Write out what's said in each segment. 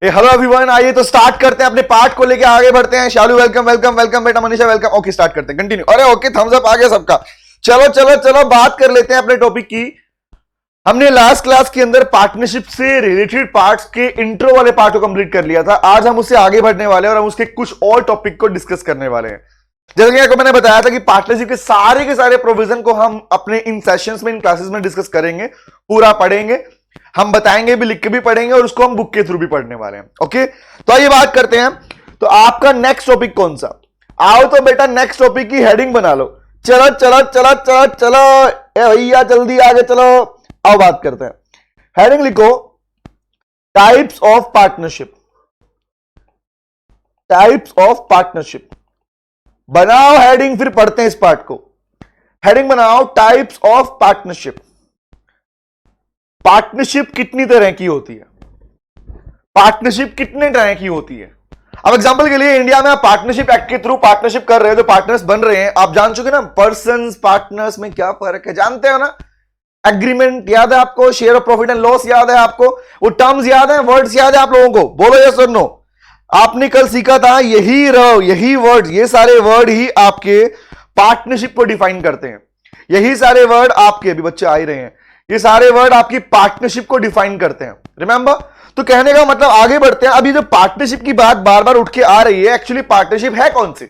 Hello everyone, आइए तो start करते हैं अपने पार्ट को लेके आगे बढ़ते हैं। शालू वेलकम वेलकम वेलकम, बेटा मनीषा वेलकम। ओके स्टार्ट करते हैं, कंटिन्यू। अरे ओके, थम्स अप आ गया सबका। चलो चलो चलो बात कर लेते हैं अपने टॉपिक की। हमने लास्ट क्लास के अंदर पार्टनरशिप से रिलेटेड पार्ट्स के इंट्रो वाले पार्ट को कंप्लीट कर लिया था। आज हम उससे आगे बढ़ने वाले हैं और हम उसके कुछ और टॉपिक को डिस्कस करने वाले हैं। जैसे कि आपको मैंने बताया था कि पार्टनरशिप के सारे प्रोविजन को हम अपने इन सेशंस में, इन क्लासेस में डिस्कस करेंगे, पूरा पढ़ेंगे, हम बताएंगे भी, लिख के भी पढ़ेंगे और उसको हम बुक के थ्रू भी पढ़ने वाले हैं। ओके, तो आइए बात करते हैं। तो आपका नेक्स्ट टॉपिक कौन सा? आओ तो बेटा नेक्स्ट टॉपिक की हेडिंग बना लो। चलो चलो चलो चलो चलो भैया, जल्दी आगे चलो। आओ बात करते हैं। हेडिंग लिखो, types of partnership. Types of partnership बनाओ हेडिंग, फिर पढ़ते हैं इस पार्ट को। हेडिंग बनाओ, टाइप्स ऑफ पार्टनरशिप। पार्टनरशिप कितनी तरह की होती है? पार्टनरशिप कितने तरह की होती है? अब एग्जांपल के लिए इंडिया में आप पार्टनरशिप एक्ट के थ्रू पार्टनरशिप कर रहे हो, तो पार्टनर्स बन रहे हैं। आप जान चुके ना पर्सन्स पार्टनर्स में क्या फर्क है, जानते हो ना? एग्रीमेंट याद है आपको? Share of profit and loss याद है आपको? वो टर्म्स याद है, वर्ड्स याद है आप लोगों को? बोलो यस और नो। आपने कल सीखा था यही वर्ड, ये सारे वर्ड ही आपके पार्टनरशिप को डिफाइन करते हैं। यही सारे वर्ड आपके, अभी बच्चे आ ही रहे हैं, ये सारे वर्ड आपकी पार्टनरशिप को डिफाइन करते हैं। रिमेंबर? तो कहने का मतलब, आगे बढ़ते हैं। अभी जो पार्टनरशिप की बात बार बार उठ के आ रही है, एक्चुअली पार्टनरशिप है कौन सी?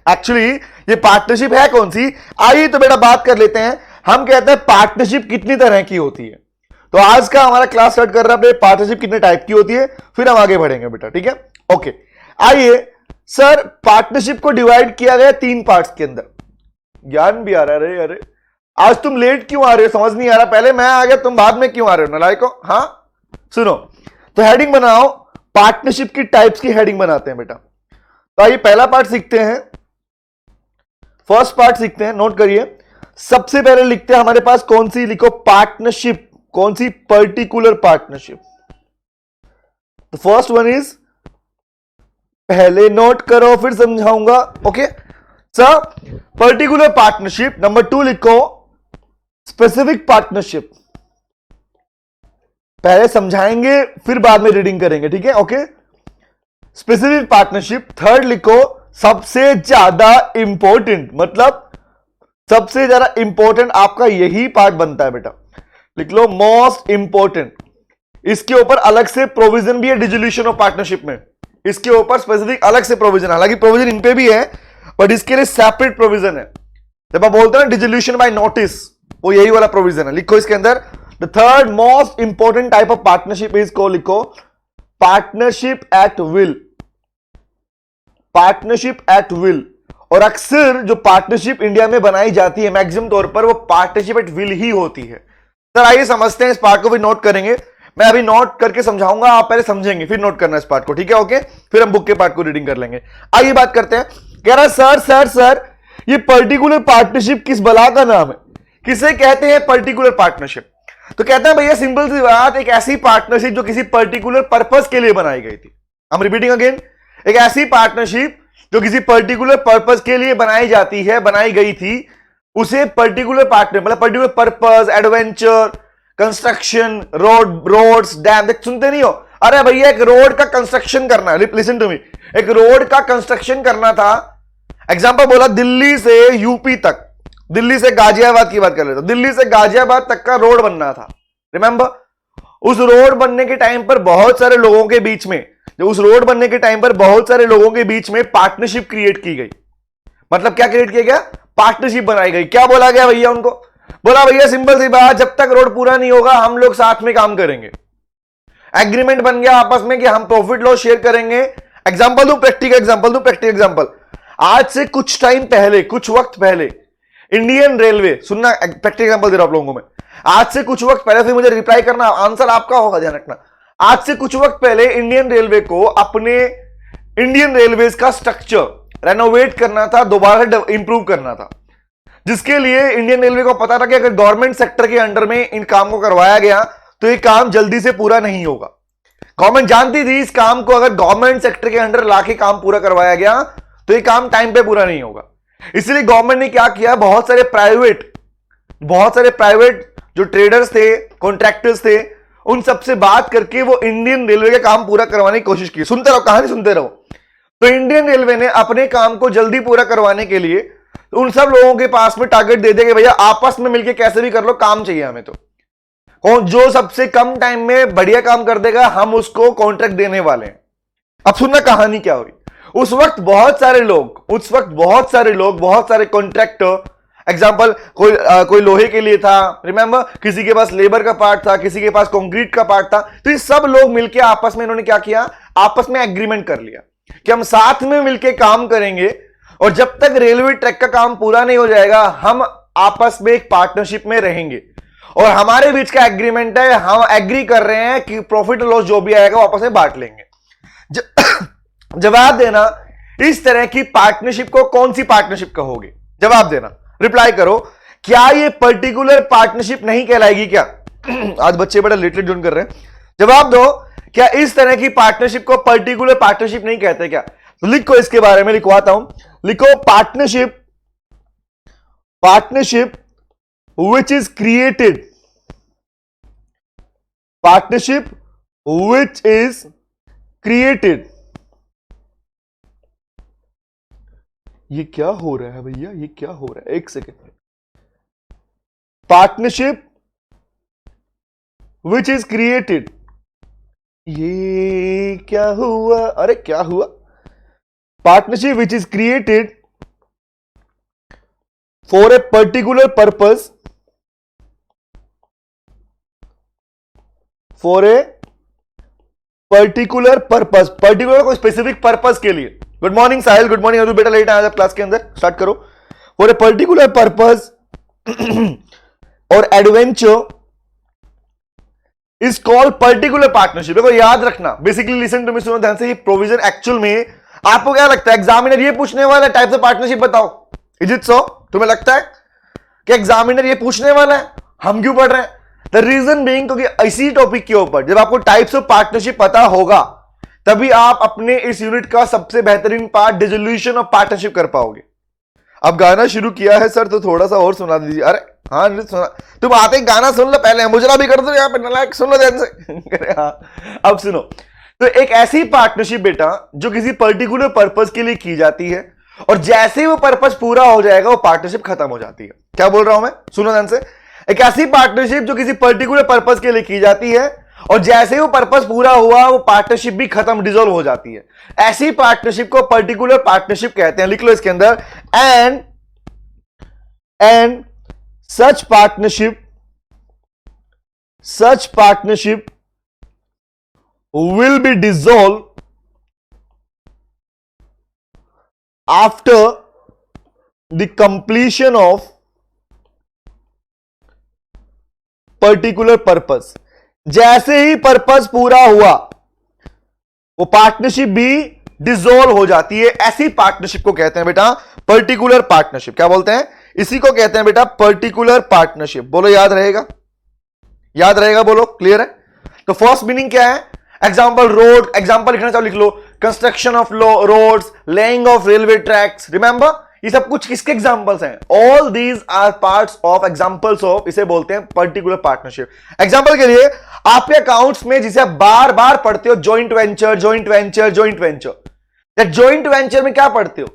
एक्चुअली ये पार्टनरशिप है कौन सी? आइए तो बेटा बात कर लेते हैं। हम कहते हैं पार्टनरशिप कितनी तरह की होती है। तो आज का हमारा क्लास स्टार्ट कर रहा है, पार्टनरशिप कितने टाइप की होती है, फिर हम आगे बढ़ेंगे बेटा, ठीक है? ओके, आइए सर, पार्टनरशिप को डिवाइड किया गया 3 पार्ट्स के अंदर। ज्ञान भी आ रहा है। अरे आज तुम लेट क्यों आ रहे हो, समझ नहीं आ रहा? पहले मैं आ गया, तुम बाद में क्यों आ रहे हो नालायको? हाँ सुनो, तो हेडिंग बनाओ, पार्टनरशिप की टाइप्स की हेडिंग बनाते हैं बेटा। तो आइए पहला पार्ट सीखते हैं, फर्स्ट पार्ट सीखते हैं। नोट करिए, सबसे पहले लिखते हैं हमारे पास कौन सी, लिखो पार्टनरशिप। कौन सी? Particular partnership. The first one is, पहले नोट करो फिर समझाऊंगा। Okay sir, particular partnership. Number 2 लिखो स्पेसिफिक पार्टनरशिप। पहले समझाएंगे फिर बाद में रीडिंग करेंगे, ठीक है? Okay, specific partnership. थर्ड लिखो सबसे ज्यादा इंपॉर्टेंट, मतलब सबसे ज्यादा इंपॉर्टेंट आपका यही पार्ट बनता है बेटा। लिख लो मोस्ट इंपॉर्टेंट। इसके ऊपर अलग से प्रोविजन भी है डिसोल्यूशन ऑफ पार्टनरशिप में। इसके ऊपर स्पेसिफिक अलग से प्रोविजन, हालांकि प्रोविजन इन पे भी है बट इसके लिए सेपरेट प्रोविजन है। जब आप बोलते हैं डिसोल्यूशन बाय नोटिस, वो यही वाला प्रोविजन है। लिखो इसके अंदर, the third most important type of partnership is को लिखो partnership at will. Partnership at will. और अक्सर जो पार्टनरशिप इंडिया में बनाई जाती है मैक्सिमम तौर पर, वो पार्टनरशिप एट विल ही होती है। सर आइए समझते हैं, इस पार्ट को भी नोट करेंगे। मैं अभी नोट करके समझाऊंगा, आप पहले समझेंगे फिर नोट करना इस पार्ट को, ठीक है? ओके, फिर हम बुक के पार्ट को रीडिंग कर लेंगे। आइए बात करते हैं। कह रहा सर सर सर ये पर्टिकुलर पार्टनरशिप किस बला का नाम है? किसे कहते हैं पर्टिकुलर पार्टनरशिप? तो कहते हैं भैया सिंपल सी बात, एक ऐसी पार्टनरशिप जो किसी पर्टिकुलर पर्पस के लिए बनाई गई थी। हम रिपीटिंग अगेन, एक ऐसी पार्टनरशिप जो किसी पर्टिकुलर पर्पस के लिए बनाई जाती है, बनाई गई थी, उसे पर्टिकुलर पार्टनर, मतलब particular purpose, adventure, construction, roads, dam. देख सुनते नहीं हो? अरे भैया एक रोड का कंस्ट्रक्शन करना है, लिसन टू मी, एक रोड का कंस्ट्रक्शन करना था। एग्जांपल बोला दिल्ली से यूपी तक, दिल्ली से गाजियाबाद की बात कर लेते, दिल्ली से गाजियाबाद तक का रोड बनना था। रिमेंबर? उस रोड बनने के टाइम पर बहुत सारे लोगों के बीच में, पार्टनरशिप क्रिएट की गई। मतलब क्या क्रिएट किया गया? पार्टनरशिप बनाई गई। क्या बोला गया भैया उनको? बोला भैया सिंपल सी बात, जब तक रोड पूरा नहीं होगा हम लोग साथ में काम करेंगे। एग्रीमेंट बन गया आपस में कि हम प्रॉफिट लॉस शेयर करेंगे। एग्जांपल दूं, प्रैक्टिकल एग्जांपल। आज से कुछ टाइम पहले, कुछ वक्त पहले इंडियन रेलवे, सुनना प्रैक्टिकल एग्जांपल दे रहा हूं आप लोगों को मैं। आज से कुछ वक्त पहले, फिर मुझे रिप्लाई करना, आंसर आपका होगा, ध्यान रखना। आज से कुछ वक्त पहले इंडियन रेलवे को अपने इंडियन रेलवेज का स्ट्रक्चर रेनोवेट करना था, दोबारा इंप्रूव करना था, जिसके लिए इंडियन रेलवे को पता था कि अगर गवर्नमेंट सेक्टर के अंडर में इन काम को करवाया गया तो ये काम जल्दी से पूरा नहीं होगा। गवर्नमेंट जानती थी इस काम को अगर गवर्नमेंट सेक्टर के अंडर लाके काम पूरा करवाया गया तो ये काम टाइम पे पूरा नहीं होगा। इसलिए गवर्नमेंट ने क्या किया, बहुत सारे प्राइवेट जो ट्रेडर्स थे, कॉन्ट्रैक्टर्स थे, उन सबसे बात करके वो इंडियन रेलवे का काम पूरा करवाने की कोशिश की। सुनते रहो, कहानी सुनते रहो। तो इंडियन रेलवे ने अपने काम को जल्दी पूरा करवाने के लिए उन सब लोगों के पास में टारगेट दे देंगे, भैया आपस में मिलकर कैसे भी कर लो, काम चाहिए हमें। तो कौन जो सबसे कम टाइम में बढ़िया काम कर देगा, हम उसको कॉन्ट्रैक्ट देने वाले हैं। अब सुनना कहानी क्या हुई। उस वक्त बहुत सारे लोग, बहुत सारे कॉन्ट्रैक्टर, एग्जांपल कोई लोहे के लिए था, रिमेंबर, किसी के पास लेबर का पार्ट था, किसी के पास कंक्रीट का पार्ट था। तो ये सब लोग मिलकर आपस में इन्होंने क्या किया, आपस में एग्रीमेंट कर लिया कि हम साथ में मिलकर काम करेंगे और जब तक रेलवे ट्रैक का काम पूरा नहीं हो जाएगा हम आपस में एक पार्टनरशिप में रहेंगे। और हमारे बीच का एग्रीमेंट है, हम एग्री कर रहे हैं कि प्रॉफिट लॉस जो भी आएगा आपस में बांट लेंगे। जवाब देना, इस तरह की पार्टनरशिप को कौन सी पार्टनरशिप कहोगे? जवाब देना, रिप्लाई करो। क्या ये पर्टिकुलर पार्टनरशिप नहीं कहलाएगी क्या? आज बच्चे बड़ा लेटेड ज्वाइन कर रहे हैं, जवाब दो। क्या इस तरह की पार्टनरशिप को पर्टिकुलर पार्टनरशिप नहीं कहते क्या? तो लिखो, इसके बारे में लिखवाता हूं। लिखो, partnership which is created, partnership which is created। ये क्या हो रहा है भैया, ये क्या हो रहा है? एक second. Partnership which is created, ये क्या हुआ? अरे क्या हुआ? Partnership which is created for a particular purpose, for a particular purpose, particular कोई स्पेसिफिक पर्पस के लिए। गुड मॉर्निंग साहिल, गुड मॉर्निंग। अभी बेटा लेट आया क्लास के अंदर, स्टार्ट करो। फॉर ए पर्टिकुलर पर्पस और adventure is called particular partnership. देखो याद रखना, बेसिकली लिसन टू मी, सुनो ध्यान से। ये प्रोविजन एक्चुअल में आपको क्या लगता है, एग्जामिनर ये पूछने वाला है टाइप्स ऑफ पार्टनरशिप बताओ, इज इट सो? तुम्हें लगता है कि एग्जामिनर ये पूछने वाला है? हम क्यों पढ़ रहे हैं? द रीजन बीइंग, क्योंकि इसी टॉपिक के ऊपर जब आपको टाइप्स ऑफ पार्टनरशिप पता होगा तभी आप अपने इस यूनिट का सबसे बेहतरीन पार्ट डिसोल्यूशन ऑफ पार्टनरशिप कर पाओगे। अब गाना शुरू किया है सर तो थोड़ा सा और सुना दीजिए। अरे हाँ सुना, तुम आते ही गाना सुन लो पहले, मुजरा भी कर दो यहाँ पे, नलायक, सुन लो ध्यान से। हाँ अब सुनो। तो एक ऐसी पार्टनरशिप बेटा जो किसी पर्टिकुलर पर्पस के लिए की जाती है और जैसे ही वो पर्पस पूरा हो जाएगा वो पार्टनरशिप खत्म हो जाती है। क्या बोल रहा हूं मैं, सुनो ध्यान से। एक ऐसी पार्टनरशिप जो किसी पर्टिकुलर पर्पस के लिए की जाती है और जैसे ही वो पर्पस पूरा हुआ वो पार्टनरशिप भी खत्म, डिसॉल्व हो जाती है। ऐसी पार्टनरशिप को पर्टिकुलर पार्टनरशिप कहते हैं। लिख लो इसके अंदर, and such partnership will be dissolved after the completion of particular purpose। जैसे ही पर्पस पूरा हुआ वो पार्टनरशिप भी डिसॉल्व हो जाती है। ऐसी पार्टनरशिप को कहते हैं बेटा पर्टिकुलर पार्टनरशिप। क्या बोलते हैं? इसी को कहते हैं बेटा पर्टिकुलर पार्टनरशिप। बोलो, याद रहेगा? याद रहेगा? बोलो, क्लियर है? तो फर्स्ट मीनिंग क्या है? एग्जाम्पल रोड, एग्जाम्पल लिखना चाहो लिख लो, construction of roads, laying of railway tracks. Remember, ये सब कुछ किसके एग्जाम्पल्स हैं? All these are parts of examples of, इसे बोलते हैं पर्टिकुलर पार्टनरशिप। एग्जाम्पल के लिए आपके अकाउंट्स में जिसे आप बार बार पढ़ते हो, joint venture, joint venture, joint venture. Joint venture में क्या पढ़ते हो?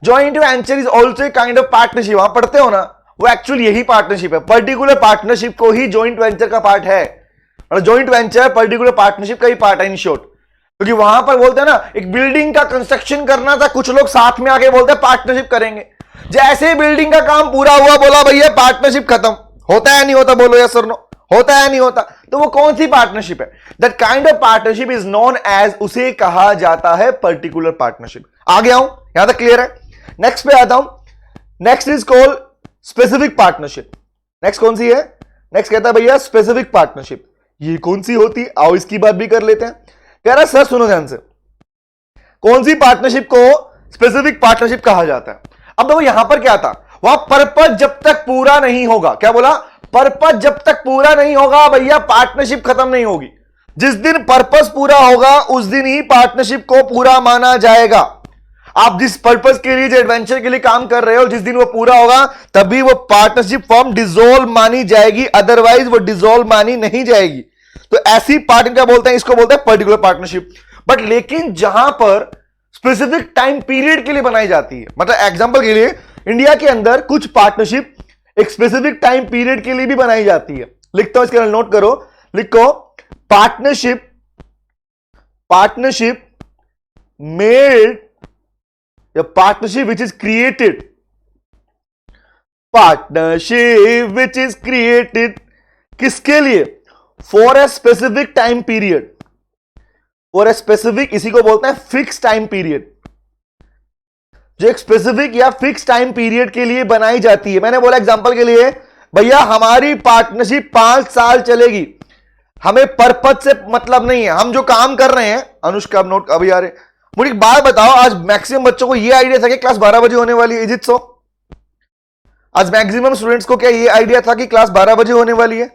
Joint venture is also a kind of partnership. वहां पढ़ते हो ना, वो एक्चुअली यही पार्टनरशिप है। पर्टिकुलर पार्टनरशिप को ही जॉइंट वेंचर का पार्ट है। जॉइंट वेंचर पर्टिकुलर पार्टनरशिप का ही पार्ट है इन शॉर्ट। क्योंकि वहां पर बोलते हैं ना, एक बिल्डिंग का कंस्ट्रक्शन करना था, कुछ लोग साथ में आके बोलते हैं पार्टनरशिप करेंगे। जैसे ही बिल्डिंग का काम पूरा हुआ बोला भैया पार्टनरशिप खत्म। होता है नहीं होता? बोलो यस और नो। होता है नहीं होता? तो वो कौन सी पार्टनरशिप है? That kind of partnership is known as, उसे कहा जाता है पर्टिकुलर पार्टनरशिप। आ गया हूं, यहां तक क्लियर है? नेक्स्ट पे आता हूं। Next is called specific partnership. Next कौन सी है? नेक्स्ट कहता है भैया स्पेसिफिक पार्टनरशिप। ये कौन सी होती है? आओ इसकी बात भी कर लेते हैं। कह रहा सर सुनो ध्यान से, कौन सी पार्टनरशिप को स्पेसिफिक पार्टनरशिप कहा जाता है? अब देखो यहां पर क्या था, वहां पर्पस जब तक पूरा नहीं होगा, क्या बोला? पर्पस जब तक पूरा नहीं होगा भैया पार्टनरशिप खत्म नहीं होगी। जिस दिन पर्पस पूरा होगा उस दिन ही पार्टनरशिप को पूरा माना जाएगा। आप जिस पर्पस के लिए, जो एडवेंचर के लिए काम कर रहे हो, जिस दिन वो पूरा होगा तभी वो पार्टनरशिप फॉर्म डिसॉल्व मानी जाएगी, अदरवाइज वो डिसॉल्व मानी नहीं जाएगी। तो ऐसी पार्टनर क्या बोलते हैं, इसको बोलते हैं पर्टिकुलर पार्टनरशिप। बट लेकिन जहां पर स्पेसिफिक टाइम पीरियड के लिए बनाई जाती है, मतलब एग्जांपल के लिए इंडिया के अंदर कुछ पार्टनरशिप एक स्पेसिफिक टाइम पीरियड के लिए भी बनाई जाती है। लिखता हूं, इसके अंदर नोट करो, लिखो पार्टनरशिप मेड या partnership which is created, partnership which is created किसके लिए, for a specific time period, for a specific, इसी को बोलते हैं फिक्स टाइम पीरियड, जो एक स्पेसिफिक या फिक्स टाइम पीरियड के लिए बनाई जाती है। मैंने बोला एग्जांपल के लिए, भैया हमारी पार्टनरशिप 5 साल चलेगी, हमें पर्पज से मतलब नहीं है, हम जो काम कर रहे हैं, अनुष्का अब नोट, अभी यार मुझे एक बात बताओ, आज मैक्सिमम बच्चों को यह आइडिया था कि क्लास 12 बजे होने वाली है, इज इट सो? आज मैक्सिमम स्टूडेंट्स को क्या ये आइडिया था कि क्लास 12 बजे होने वाली है,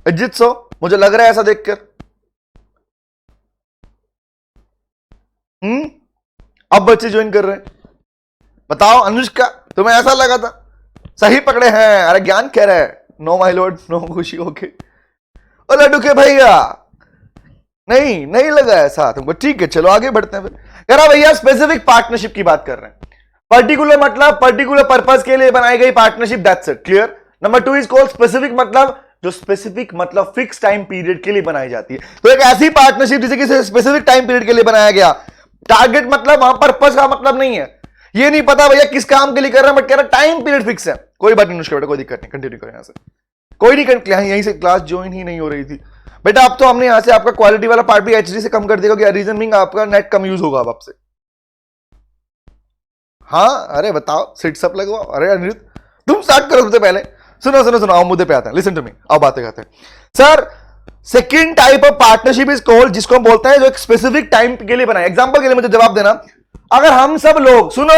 इज इट सो? मुझे लग रहा है ऐसा देखकर। अब बच्चे ज्वाइन कर रहे हैं, बताओ अनुष्का तुम्हें ऐसा लगा था? सही पकड़े हैं, अरे ज्ञान कह रहा है, नो माय लॉर्ड, नो खुशी, ओके। और लड्डू के भैया नहीं लगा ऐसा तुमको, ठीक है चलो आगे बढ़ते हैं फिर। कह रहा भैया स्पेसिफिक पार्टनरशिप की बात कर रहे हैं, पर्टिकुलर मतलब पर्टिकुलर पर्पस के लिए बनाई गई partnership, that's it, clear. Number 2 is called specific, मतलब जो स्पेसिफिक मतलब फिक्स टाइम पीरियड के लिए बनाई जाती है। तो एक ऐसी पार्टनरशिप जिसे किसी स्पेसिफिक टाइम पीरियड के लिए बनाया गया, टारगेट मतलब वहां पर्पस का मतलब नहीं है, ये नहीं पता भैया किस काम के लिए कर रहा है, बट कह रहा टाइम पीरियड फिक्स है। कोई बात नहीं अनुष्का बेटा, कोई दिक्कत नहीं, कंटिन्यू करें यहां से, कोई नहीं, यहीं से क्लास ज्वाइन ही नहीं हो रही थी बेटा। अब तो हमने यहां से आपका क्वालिटी वाला पार्ट भी एचडी से कम कर दिया, रीजन बीइंग आपका नेट कम यूज होगा अब आपसे। हाँ अरे बताओ, सिट्स अप लगवाओ, अरे अनिरुद्ध तुम स्टार्ट करो सबसे पहले। सुनो आओ मुद्दे पे आते हैं, लिसन टू मी, आओ बातें करते हैं। Sir second type of partnership is called, जिसको हम बोलते हैं जो एक स्पेसिफिक टाइम के लिए बनाए। एग्जांपल के लिए मुझे जवाब देना, अगर हम सब लोग सुनो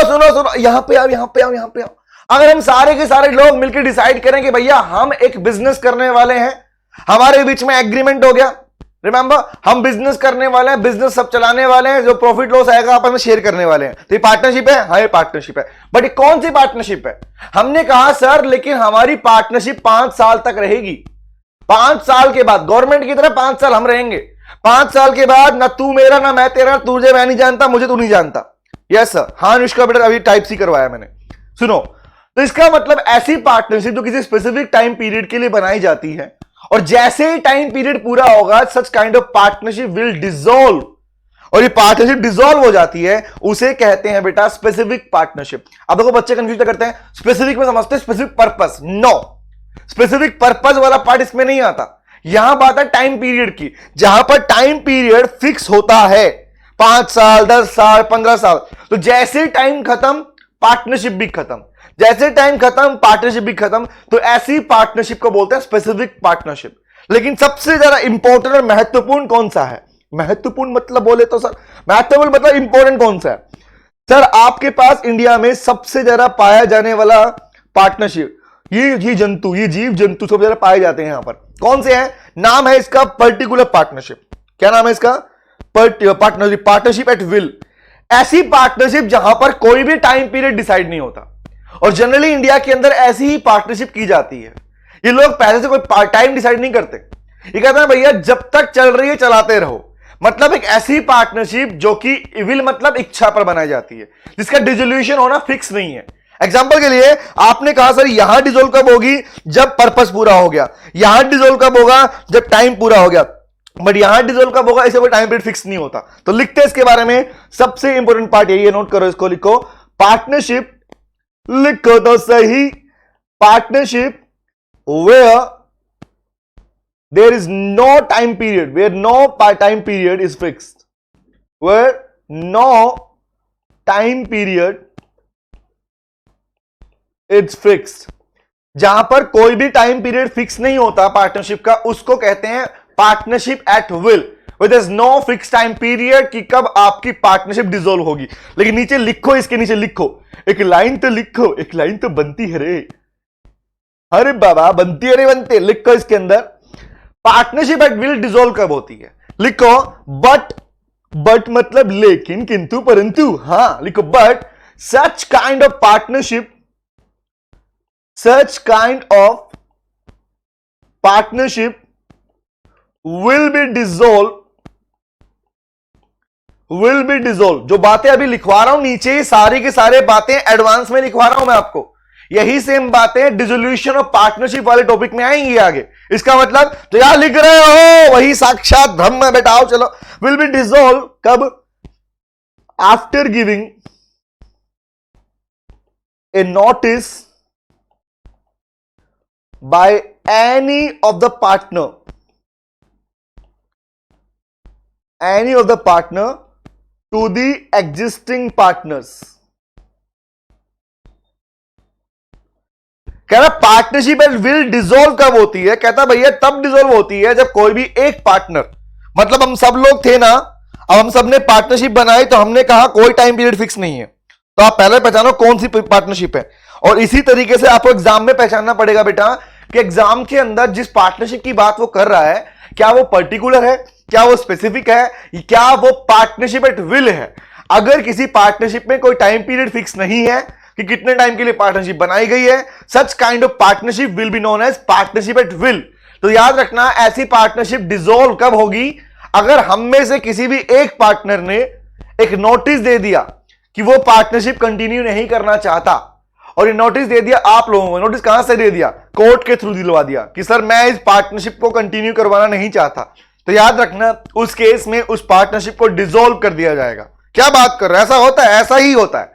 यहां पे आओ, अगर हम सारे के सारे लोग मिलकर डिसाइड करें कि भैया हम एक बिजनेस करने वाले हैं, हमारे बीच में एग्रीमेंट हो गया, रिमेंबर हम बिजनेस करने वाले हैं, बिजनेस सब चलाने वाले हैं, जो प्रॉफिट लॉस आएगा आपस में शेयर करने वाले हैं, तो ये पार्टनरशिप है। हाँ ये पार्टनरशिप है, बट ये कौन सी पार्टनरशिप है? हमने कहा सर लेकिन हमारी पार्टनरशिप 5 साल तक रहेगी, 5 साल के बाद गवर्नमेंट की तरह 5 साल हम रहेंगे, 5 साल के बाद ना तू मेरा ना मैं तेरा, तुझे मैं नहीं जानता, मुझे तू नहीं जानता। यस सर, हाँ अनुष्का बेटा अभी टाइप सी करवाया मैंने। सुनो, तो इसका मतलब ऐसी पार्टनरशिप जो किसी स्पेसिफिक टाइम पीरियड के लिए बनाई जाती है, और जैसे ही टाइम पीरियड पूरा होगा सच kind of partnership will dissolve, और ये पार्टनरशिप डिसॉल्व हो जाती है, उसे कहते हैं बेटा स्पेसिफिक पार्टनरशिप। अब देखो बच्चे कंफ्यूज करते हैं, स्पेसिफिक में समझते हैं specific purpose, no, specific purpose वाला पार्ट इसमें नहीं आता। यहां बात है टाइम पीरियड की, जहां पर टाइम पीरियड फिक्स होता है 5 साल 10 साल 15 साल, तो जैसे टाइम खत्म पार्टनरशिप भी खत्म, जैसे टाइम खत्म पार्टनरशिप भी खत्म। तो ऐसी पार्टनरशिप को बोलते हैं स्पेसिफिक पार्टनरशिप। लेकिन सबसे ज्यादा इंपॉर्टेंट और महत्वपूर्ण कौन सा है? महत्वपूर्ण मतलब बोले तो सर, महत्वपूर्ण मतलब इंपॉर्टेंट कौन सा है? सर आपके पास इंडिया में सबसे ज्यादा पाया जाने वाला पार्टनरशिप, ये जंतु, ये जीव जंतु सबसे ज्यादा पाए जाते हैं यहां पर, कौन से हैं? नाम है इसका पर्टिकुलर पार्टनरशिप। क्या नाम है इसका? Partnership at will. ऐसी पार्टनरशिप जहां पर कोई भी टाइम पीरियड डिसाइड नहीं होता, और जनरली इंडिया के अंदर ऐसी ही पार्टनरशिप की जाती है। ये लोग पहले से कोई टाइम डिसाइड नहीं करते, ये कहते हैं भैया जब तक चल रही है चलाते रहो। मतलब एक ऐसी पार्टनरशिप जो कि विल मतलब इच्छा पर बनाई जाती है, जिसका डिसोल्यूशन होना फिक्स नहीं है। एग्जांपल के लिए आपने कहा सर यहां डिसोल्व कब होगी? जब पर्पस पूरा हो गया। यहां डिसोल्व कब होगा? जब टाइम पूरा हो गया। बट यहां डिसोल्व कब होगा इसे कोई टाइम पीरियड फिक्स नहीं होता। तो लिखते हैं इसके बारे में, सबसे इंपॉर्टेंट पार्ट यही है, नोट करो इसको, लिखो पार्टनरशिप, लिखो तो सही, partnership where there is no time period, where no time period is fixed, where no time period it's fixed. जहां पर कोई भी टाइम पीरियड फिक्स नहीं होता पार्टनरशिप का, उसको कहते हैं partnership at will, with is no fix time period कि कब आपकी पार्टनरशिप डिसॉल्व होगी। लेकिन नीचे लिखो, इसके नीचे लिखो, एक लाइन तो लिखो, एक लाइन तो बनती है रे, अरे बाबा बनती है रे, बनते लिखो इसके अंदर, पार्टनरशिप एट विल डिसॉल्व कब होती है? लिखो बट मतलब लेकिन, किंतु, परंतु। हां लिखो, but such kind of partnership, such kind of partnership will be dissolve. जो बातें अभी लिखवा रहा हूं नीचे, सारी की सारी बातें एडवांस में लिखवा रहा हूं मैं आपको। यही सेम बातें डिसोल्यूशन ऑफ पार्टनरशिप वाले टॉपिक में आएंगी आगे। इसका मतलब तो यार लिख रहे हो वही साक्षात ब्रह्म बेटा। आओ चलो, विल बी डिसॉल्व कब? After giving a notice by any of the partner to the existing partners. कह रहा पार्टनरशिप एंड विल डिसॉल्व कब होती है? कहता भैया तब डिसॉल्व होती है जब कोई भी एक पार्टनर, मतलब हम सब लोग थे ना, अब हम सब ने पार्टनरशिप बनाई तो हमने कहा कोई टाइम पीरियड फिक्स नहीं है, तो आप पहले पहचानो कौन सी पार्टनरशिप है। और इसी तरीके से आपको एग्जाम में पहचानना पड़ेगा बेटा कि एग्जाम के अंदर जिस पार्टनरशिप की बात वो कर रहा है, क्या वो पर्टिकुलर है, क्या वो स्पेसिफिक है, क्या वो पार्टनरशिप एट विल है। अगर किसी पार्टनरशिप में कोई टाइम पीरियड फिक्स नहीं है कि कितने टाइम के लिए पार्टनरशिप बनाई गई है, such kind of partnership will be known as partnership at will. तो याद रखना, ऐसी पार्टनरशिप डिसॉल्व कब होगी? अगर हम में से किसी भी एक पार्टनर ने एक नोटिस दे दिया कि वो पार्टनरशिप कंटिन्यू नहीं करना चाहता, और ये नोटिस दे दिया आप लोगों को। नोटिस कहां से दे दिया? कोर्ट के थ्रू दिलवा दिया कि सर मैं इस पार्टनरशिप को कंटिन्यू करवाना नहीं चाहता। तो याद रखना, उस केस में उस पार्टनरशिप को डिसॉल्व कर दिया जाएगा। क्या बात कर रहे हैं? ऐसा होता है, ऐसा ही होता है,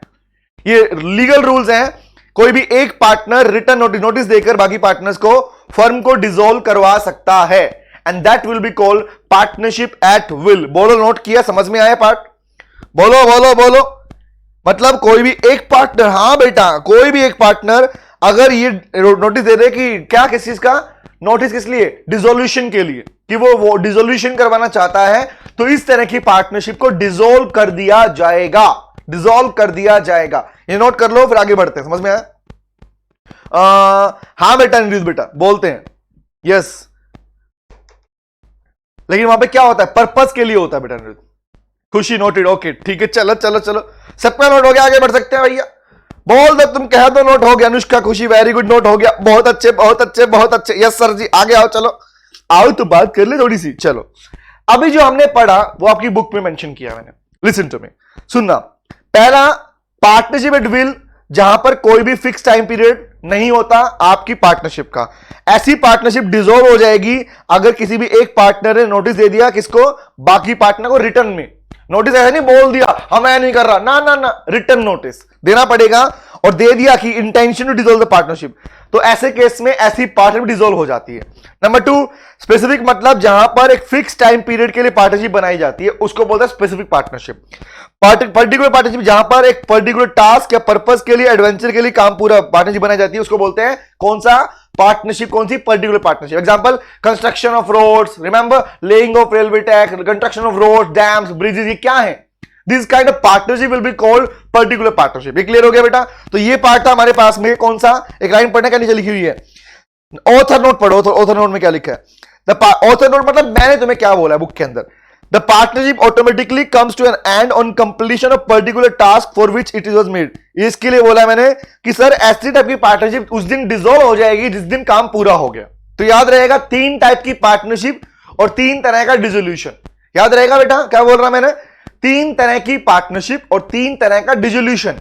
ये लीगल रूल्स हैं। कोई भी एक पार्टनर रिटर्न नोटिस देकर बाकी पार्टनर्स को, फर्म को डिसॉल्व करवा सकता है, and that will be called partnership at will. बोलो, नोट किया? समझ में आया पार्ट? बोलो बोलो बोलो। मतलब कोई भी एक पार्टनर, हां बेटा, कोई भी एक पार्टनर अगर ये नोटिस दे दे कि क्या, किस चीज का नोटिस, किस लिए? डिसोल्यूशन के लिए, कि वो डिसोल्यूशन करवाना चाहता है, तो इस तरह की पार्टनरशिप को डिसॉल्व कर दिया जाएगा, डिसॉल्व कर दिया जाएगा। ये नोट कर लो, फिर आगे बढ़ते हैं। समझ में आया? हां बेटा, नीरज बेटा बोलते हैं यस, लेकिन वहां पे क्या होता है? पर्पस के लिए होता है बेटा नीरज। खुशी नोटेड, ओके ठीक है, चलो चलो चलो, सबका नोट हो गया, आगे बढ़ सकते हैं भैया। बोल दो, तुम कह दो नोट हो गया। अनुष्का, खुशी, वेरी गुड, नोट हो गया, बहुत अच्छे बहुत अच्छे बहुत अच्छे, यस सर जी, आगे आओ, चलो आओ तो बात कर ले थोड़ी सी। चलो, अभी जो हमने पढ़ा वो आपकी बुक में मेंशन किया मैंने, लिसन टू मी, सुनना। पहला, पार्टनरशिप एट विल, जहां पर कोई भी फिक्स टाइम पीरियड नहीं होता आपकी पार्टनरशिप का। ऐसी पार्टनरशिप डिसॉल्व हो जाएगी अगर किसी भी एक पार्टनर ने नोटिस दे दिया, किसको? बाकी पार्टनर को रिटर्न में। नोटिस ऐसा नहीं बोल दिया हम मैं नहीं कर रहा, ना ना ना, रिटर्न नोटिस देना पड़ेगा, और दे दिया कि intention to dissolve the partnership, तो ऐसे केस में ऐसी पार्टनरशिप डिसॉल्व हो जाती है। नंबर 2, स्पेसिफिक, मतलब जहां पर एक फिक्स टाइम पीरियड के लिए पार्टनरशिप बनाई जाती है, उसको बोलते हैं स्पेसिफिक पार्टनरशिप। पर्टिकुलर पार्टनरशिप, जहां पर एक पर्टिकुलर टास्क या पर्पस के लिए, एडवेंचर के लिए काम पूरा पार्टनरशिप बनाई जाती है, उसको बोलते हैं कौन सा पार्टनरशिप? कौन सी? Particular partnership. Example, construction of roads, remember, laying of railway track, construction of roads, dams, bridges, ये क्या है? This kind of partnership will be called particular partnership. ये क्लियर हो गया बेटा? तो ये पार्ट था हमारे पास में, कौन सा? एक लाइन पढ़ने का नीचे लिखी हुई है, ऑथर नोट पढ़ो। ऑथर नोट में क्या लिखा है? ऑथर नोट मतलब मैंने तुम्हें क्या बोला है बुक के अंदर, the partnership automatically comes to an end on completion of particular task for which it was made. इसके लिए बोला मैंने कि सर ऐसी टाइप की पार्टनरशिप उस दिन डिसॉल्व हो जाएगी जिस दिन काम पूरा हो गया। तो याद रहेगा, 3 टाइप की पार्टनरशिप और 3 तरह का डिसोल्यूशन। याद रहेगा बेटा? क्या बोल रहा मैंने? 3 तरह की पार्टनरशिप और 3 तरह का डिसोल्यूशन।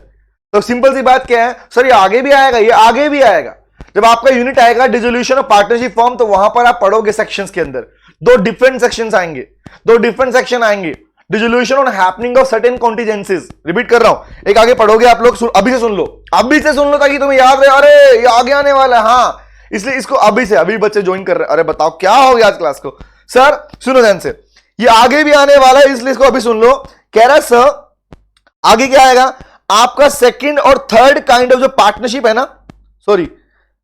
तो सिंपल सी बात क्या है सर, ये आगे भी आएगा, ये आगे भी आएगा। जब आपका यूनिट आएगा डिसोल्यूशन ऑफ पार्टनरशिप फॉर्म, तो वहां पर आप पढ़ोगे सेक्शंस के अंदर 2 डिफरेंट सेक्शंस आएंगे, 2 डिफरेंट सेक्शन आएंगे। Dissolution on happening of certain contingencies, repeat कर रहा हूं, एक आगे पढ़ोगे आप लोग, अभी से सुन लो, अभी से सुन लो ताकि तुम्हें याद रहे। अरे ये आगे आने वाला है, हाँ, इसलिए इसको अभी से, अभी बच्चे ज्वाइन कर रहे हैं। अरे बताओ क्या हो गया आज क्लास को? सर सुनो ध्यान से, ये आगे भी आने वाला है, इसलिए इसको अभी सुन लो। कह रहा है सर आगे क्या आएगा? आपका सेकंड और थर्ड काइंड ऑफ जो पार्टनरशिप है ना, सॉरी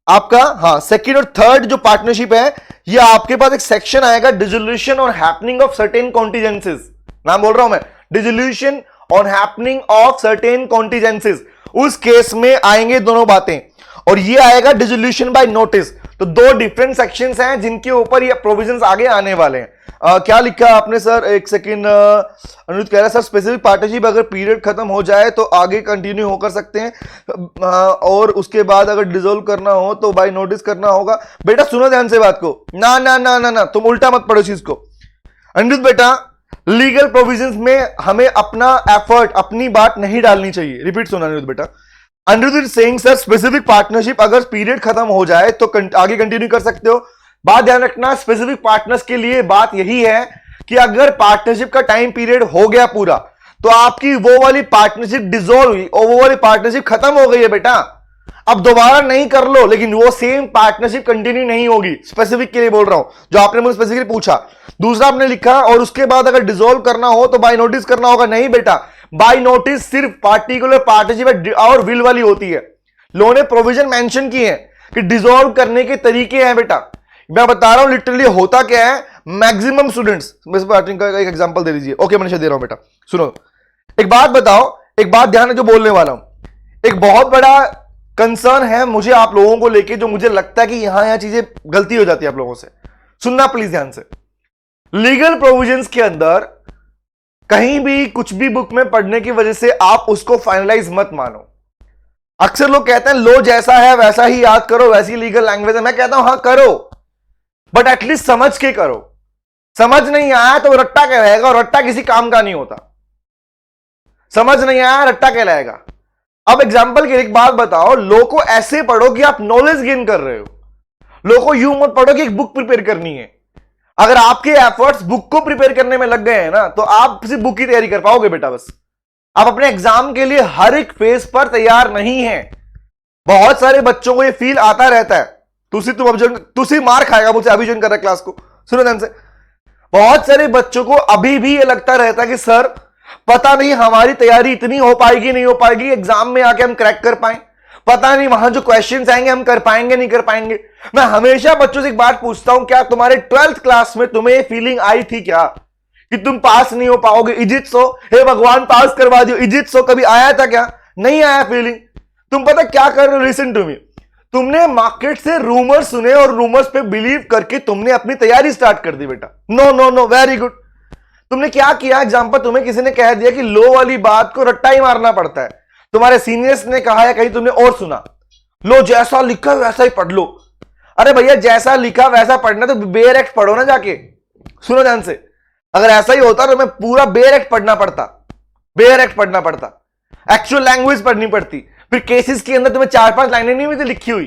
आपका, हाँ, सेकंड और थर्ड जो पार्टनरशिप है, ये आपके पास एक सेक्शन आएगा, dissolution on happening of certain contingencies. नाम बोल रहा हूं मैं, dissolution on happening of certain contingencies. उस केस में आएंगे दोनों बातें, और ये आएगा डिसोल्यूशन बाय नोटिस। तो 2 डिफरेंट सेक्शंस हैं जिनके ऊपर ये प्रोविजंस आगे आने वाले हैं। क्या लिखा आपने सर, एक सेकेंड। अनुरुद्ध कह रहा है सर स्पेसिफिक पार्टनरशिप अगर पीरियड खत्म हो जाए तो आगे कंटिन्यू हो कर सकते हैं, और उसके बाद अगर डिसॉल्व करना हो तो बाय नोटिस करना होगा। बेटा सुनो ध्यान से बात को, ना ना ना ना ना, तुम उल्टा मत पढ़ो चीज को। अनुरुद्ध बेटा, लीगल प्रोविजंस में हमें अपना एफर्ट, अपनी बात नहीं डालनी चाहिए। रिपीट सुना अनुरुद्ध बेटा। अनुरुद्ध सेइंग सर स्पेसिफिक पार्टनरशिप अगर पीरियड खत्म हो जाए तो आगे कंटिन्यू कर सकते हो। बात ध्यान रखना, स्पेसिफिक पार्टनर्स के लिए बात यही है कि अगर पार्टनरशिप का टाइम पीरियड हो गया पूरा तो आपकी वो वाली पार्टनरशिप डिसॉल्व हुई और वो वाली पार्टनरशिप खत्म हो गई है बेटा, अब दोबारा नहीं कर लो, लेकिन वो सेम पार्टनरशिप कंटिन्यू नहीं होगी। स्पेसिफिक के लिए बोल रहा हूं, जो आपने मुझे स्पेसिफिकली पूछा। दूसरा आपने लिखा और उसके बाद अगर डिसॉल्व करना हो तो बाय नोटिस करना होगा। नहीं बेटा, बाय नोटिस सिर्फ पार्टिकुलर पार्टनरशिप और विल वाली होती है। लॉ ने प्रोविजन मेंशन की है कि डिसॉल्व करने के तरीके हैं बेटा। मैं बता रहा हूं लिटरली होता क्या है। मैक्सिमम स्टूडेंट्स, का एक एग्जांपल दे दीजिए। ओके मनीषा दे रहा हूं बेटा, सुनो एक बात बताओ, एक बात ध्यान है जो बोलने वाला हूं। एक बहुत बड़ा कंसर्न है मुझे आप लोगों को लेके, जो मुझे लगता है कि यहां चीजें गलती हो जाती है आप लोगों से। सुनना प्लीज ध्यान से। लीगल प्रोविजंस के अंदर कहीं भी कुछ भी बुक में पढ़ने की वजह से आप उसको फाइनलाइज मत मानो। अक्सर लोग कहते हैं लो जैसा है वैसा ही याद करो, वैसी लीगल लैंग्वेज है। मैं कहता हूं हां करो, बट एटलीस्ट समझ के करो। समझ नहीं आया तो रट्टा कहलाएगा, और रट्टा किसी काम का नहीं होता। समझ नहीं आया रट्टा कहलाएगा। अब एग्जांपल के लिए एक बात बताओ, लो को ऐसे पढ़ो कि आप नॉलेज गेन कर रहे हो। लो को यूं मत पढ़ो कि एक बुक प्रिपेयर करनी है। अगर आपके एफर्ट्स बुक को प्रिपेयर करने में लग गए हैं ना, तो आप सिर्फ बुक की तैयारी कर पाओगे बेटा बस। आप अपने एग्जाम के लिए हर एक फेज पर तैयार नहीं है। बहुत सारे बच्चों को यह फील आता रहता है, तुसी मार खाएगा मुझसे अभी ज्वाइन कर रहा है क्लास को। सुनो ध्यान से। बहुत सारे बच्चों को अभी भी ये लगता रहता है कि सर पता नहीं हमारी तैयारी इतनी हो पाएगी नहीं हो पाएगी, एग्जाम में आके हम क्रैक कर पाए, पता नहीं वहां जो क्वेश्चंस आएंगे हम कर पाएंगे नहीं कर पाएंगे। मैं हमेशा बच्चों से एक बात पूछता हूं, क्या तुम्हारे 12th क्लास में तुम्हें फीलिंग आई थी क्या कि तुम पास नहीं हो पाओगे? इजिट सो, हे भगवान पास करवा दियो, इजिट सो कभी आया था क्या? नहीं आया फीलिंग। तुम पता क्या कर रहे हो? Listen to me. तुमने मार्केट से रूमर्स सुने और रूमर्स पे बिलीव करके तुमने अपनी तैयारी स्टार्ट कर दी बेटा। No no no, very good. तुमने क्या किया? एग्जांपल तुम्हें किसी ने कह दिया कि लो वाली बात को रट्टा ही मारना पड़ता है, तुम्हारे सीनियर्स ने कहा या कहीं तुमने और सुना, लो जैसा लिखा वैसा ही पढ़ लो। अरे भैया जैसा लिखा वैसा पढ़ना तो बेयर एक्ट पढ़ो ना जाके। सुनो ध्यान से, अगर ऐसा ही होता तो मैं पूरा बेयर एक्ट पढ़ना पड़ता, बेयर एक्ट पढ़ना पड़ता, एक्चुअल लैंग्वेज पढ़नी पड़ती, फिर केसेस के अंदर तुम्हें 4-5 लाइनें नहीं हुई लिखी हुई,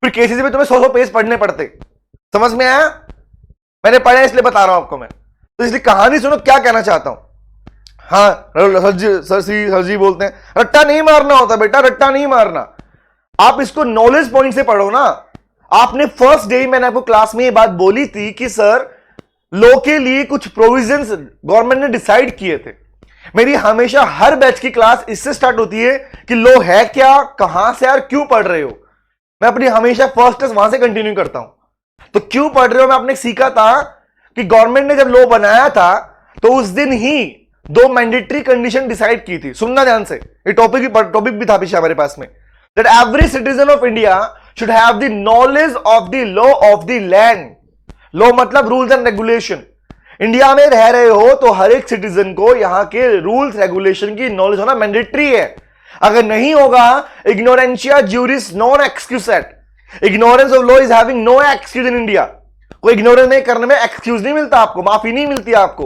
फिर केसेस में तुम्हें 100 पेज पढ़ने पड़ते। समझ में आया? मैंने पढ़ा इसलिए बता रहा हूं आपको मैं, तो इसलिए कहानी सुनो क्या कहना चाहता हूं। हाँ सर जी बोलते हैं रट्टा नहीं मारना होता बेटा, रट्टा नहीं मारना। आप इसको नॉलेज पॉइंट से पढ़ो ना। आपने फर्स्ट डे मैंने आपको क्लास में ये बात बोली थी कि सर लॉ के लिए कुछ प्रोविजंस गवर्नमेंट ने डिसाइड किए थे। मेरी हमेशा हर बैच की क्लास इससे स्टार्ट होती है कि लॉ है क्या, कहां से और क्यों पढ़ रहे हो। मैं अपनी हमेशा फर्स्ट क्लास वहां से कंटिन्यू करता हूं। तो क्यों पढ़ रहे हो मैं आपने सीखा था कि गवर्नमेंट ने जब लॉ बनाया था तो उस दिन ही 2 मैंडेटरी कंडीशन डिसाइड की थी। सुनना ध्यान से, ये टॉपिक भी था पीछे हमारे पास में, that every citizen of India should have the knowledge of the law of the land. Law मतलब रूल्स एंड रेगुलेशन। इंडिया में रह रहे हो तो हर एक सिटीजन को यहां के रूल्स रेगुलेशन की नॉलेज होना मैंडेटरी है। अगर नहीं होगा, ignorantia juris non excusat, ignorance of law is having no excuse in India. कोई इग्नोरेंस नहीं करने में एक्सक्यूज नहीं मिलता आपको, माफी नहीं मिलती आपको।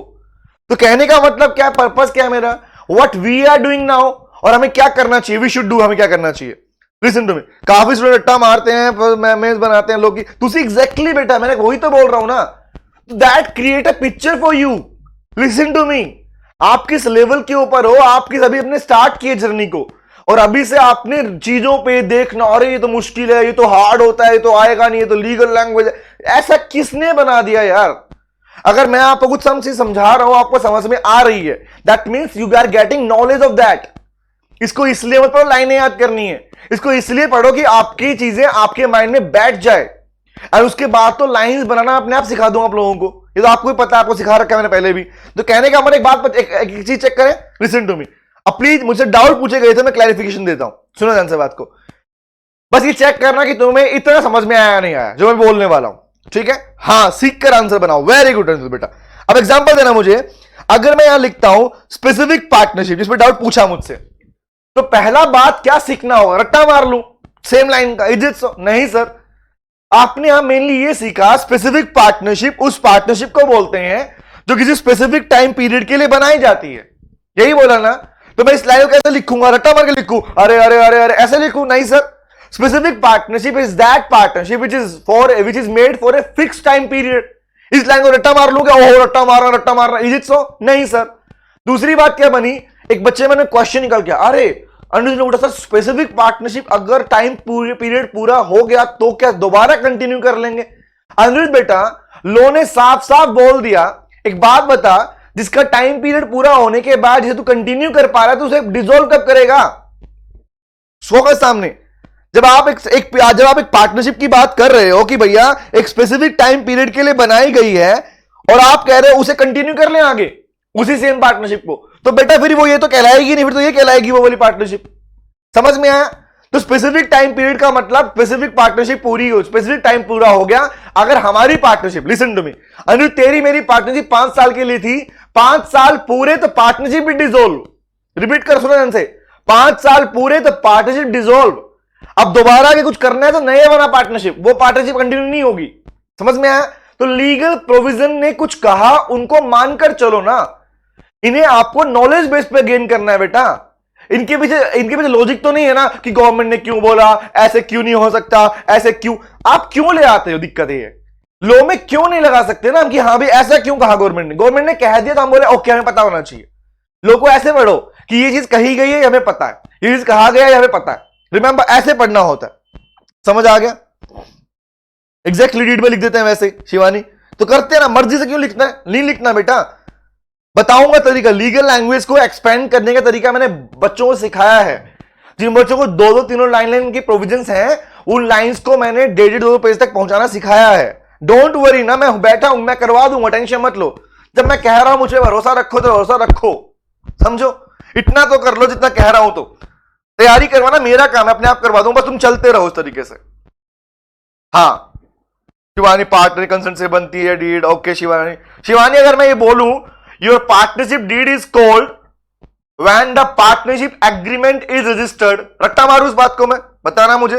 तो कहने का मतलब क्या, पर्पस क्या है मेरा, what we are doing now, और हमें क्या करना चाहिए, वी शुड डू, हमें क्या करना चाहिए। Listen to me. काफी स्टूडेंट रट्टा मारते हैं, मेज बनाते हैं लोग की, तुसी एग्जैक्टली बेटा मैंने वही तो बोल रहा हूं ना। That create a picture for you. Listen to me. आप किस लेवल के ऊपर हो, आप किस अभी अपने स्टार्ट किए जर्नी को, और अभी से आपने चीजों पे देखना, अरे ये तो मुश्किल है, ये तो हार्ड होता है, ये तो आएगा नहीं, ये तो लीगल लैंग्वेज है। ऐसा किसने बना दिया यार? अगर मैं आपको कुछ समझा रहा हूं, आपको समझ में आ रही है, that means you are getting knowledge of that. इसको इसलिए मत पढ़ो लाइनें याद करनी है, इसको इसलिए पढ़ो कि आपकी चीजें आपके माइंड में बैठ जाए, और उसके बाद तो लाइंस बनाना अपने आप सिखा दूंगा आप लोगों को। ये तो आपको ही पता है, आपको सिखा रखा है मैंने पहले भी। तो कहने का मतलब एक बात, एक चीज चेक करें, लिसन टू मी। अब प्लीज मुझसे डाउट पूछे गए थे, मैं क्लैरिफिकेशन देता हूं, सुनो ध्यान से बात को। बस ये चेक करना कि तुम्हें इतना समझ में आया नहीं आया जो मैं बोलने वाला हूं, ठीक है? हाँ, सीख कर आंसर बनाओ। वेरी गुड बेटा। अब एग्जांपल देना मुझे, अगर मैं यहां लिखता हूं स्पेसिफिक पार्टनरशिप, जिसमें डाउट पूछा मुझसे, तो पहला बात क्या सीखना होगा, रट्टा मार लूं सेम लाइन का, इज इट सो? नहीं सर, आपने यहां मेनली ये सीखा स्पेसिफिक पार्टनरशिप उस पार्टनरशिप को बोलते हैं जो किसी स्पेसिफिक टाइम पीरियड के लिए बनाई जाती है, यही बोला ना? तो मैं इस लाइन को कैसे लिखूंगा, रट्टा मार के लिखूं, अरे अरे अरे अरे ऐसे लिखूं? नहीं sir, specific partnership is that partnership which is made for a fix time period. इस लाइन को रट्टा मार लूंगा, ओहो रट्टा मारना, इज इट सो? नहीं सर। दूसरी बात क्या बनी, एक बच्चे मैंने क्वेश्चन निकल गया, अरे अनुज ने बोला सर स्पेसिफिक पार्टनरशिप अगर टाइम पीरियड पूरा हो गया तो क्या दोबारा कंटिन्यू कर लेंगे? अनुज बेटा, लो ने साफ साफ बोल दिया, एक बात बता, जिसका टाइम पीरियड पूरा होने के बाद जिसे तू कंटिन्यू कर पा रहा है तो उसे डिसॉल्व कब करेगा? फोकस सामने। जब आप एक पार्टनरशिप की बात कर रहे हो कि भैया एक स्पेसिफिक टाइम पीरियड के लिए बनाई गई है और आप कह रहे हो उसे कंटिन्यू कर लें आगे उसी सेम पार्टनरशिप को, तो बेटा फिर वो ये तो कहलाएगी नहीं, फिर तो ये कहलाएगी वो वाली पार्टनरशिप। समझ में आया? तो स्पेसिफिक टाइम पीरियड का मतलब स्पेसिफिक पार्टनरशिप पूरी हो, स्पेसिफिक टाइम पूरा हो गया। अगर हमारी पार्टनरशिप, लिसन टू मी अनु, तेरी मेरी पार्टनरशिप 5 साल के लिए थी, 5 साल पूरे तो पार्टनरशिप भी डिसॉल्व, रिपीट कर सुनो ध्यान से, 5 साल पूरे तो पार्टनरशिप डिसॉल्व। अब दोबारा के कुछ करना है तो नया बना पार्टनरशिप, वो पार्टनरशिप कंटिन्यू नहीं होगी। समझ में आया? तो लीगल प्रोविजन ने कुछ कहा, उनको मानकर चलो ना। इन्हें आपको नॉलेज बेस पे गेन करना है बेटा। इनके पीछे लॉजिक तो नहीं है ना कि गवर्नमेंट ने क्यों बोला, ऐसे क्यों नहीं हो सकता, ऐसे क्यों, आप क्यों ले आते हो? दिक्कत ये है, लॉ में क्यों नहीं लगा सकते ना कि हाँ भाई ऐसा क्यों कहा गवर्नमेंट ने कह दिया तो हम बोले ओके हमें पता होना चाहिए। लोगों को ऐसे पढ़ो कि ये चीज कही गई है हमें पता है, ये चीज कहा गया है हमें पता है, रिमेंबर ऐसे पढ़ना होता है। समझ आ गया? एग्जैक्टली रीड में लिख देते हैं वैसे शिवानी, तो करते हैं ना, मर्जी से क्यों लिखना है? नहीं लिखना बेटा, बताऊंगा तरीका, लीगल लैंग्वेज को एक्सपेंड करने का तरीका मैंने बच्चों को सिखाया है। जिन बच्चों को 2-2 3 लाइन के प्रोविजंस हैं, उन लाइंस को मैंने 1.5-2 पेज तक पहुंचाना सिखाया है। डोंट वरी ना, मैं बैठा हूं, मैं करवा दूंगा, टेंशन मत लो। जब मैं कह रहा हूं मुझे भरोसा रखो तो भरोसा रखो, समझो, इतना तो कर लो जितना कह रहा हूं। तो तैयारी करवाना मेरा काम है, अपने आप करवा दूंगा, बस तुम चलते रहो इस तरीके से। हाँ शिवानी, पार्टनर कंसेंट से बनती है डीड, ओके शिवानी अगर मैं ये बोलूं your partnership deed is called when the partnership agreement is registered, रट्टा मारू इस बात को मैं, बताना मुझे।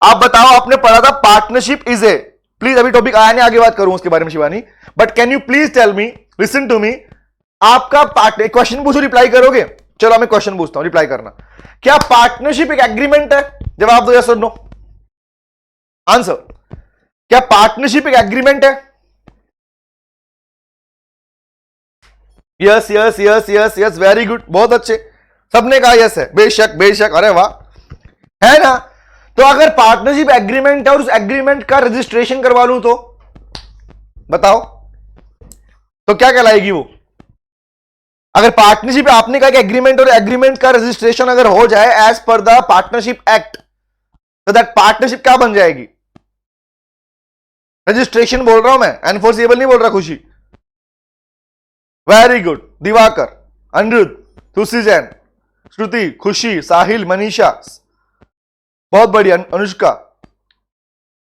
आप बताओ, आपने पढ़ा था पार्टनरशिप इज ए, प्लीज अभी टॉपिक आया नहीं, आगे बात करूं उसके बारे में Shivani, but can you please tell me, listen to me, आपका पार्टनर, क्वेश्चन पूछो रिप्लाई करोगे? चलो मैं क्वेश्चन पूछता हूं, रिप्लाई करना। क्या पार्टनरशिप एक एग्रीमेंट है? जवाब दो, यस और नो, आंसर। क्या पार्टनरशिप एक एग्रीमेंट है? Yes yes yes yes yes, very good, बहुत अच्छे, सबने कहा यस है, बेशक बेशक, अरे वाह, है ना? तो अगर पार्टनरशिप एग्रीमेंट है और उस एग्रीमेंट का रजिस्ट्रेशन करवा लूं तो बताओ, तो क्या कहलाएगी वो? अगर पार्टनरशिप, आपने कहा कि एग्रीमेंट, और एग्रीमेंट का रजिस्ट्रेशन अगर हो जाए as per the partnership act, तो दैट पार्टनरशिप क्या बन जाएगी? रजिस्ट्रेशन बोल रहा हूं मैं, एनफोर्सेबल नहीं बोल रहा। खुशी, वेरी गुड, दिवाकर, अनिरुद्ध, तुलसी जैन, श्रुति, खुशी, साहिल, मनीषा, बहुत बढ़िया, अनुष्का,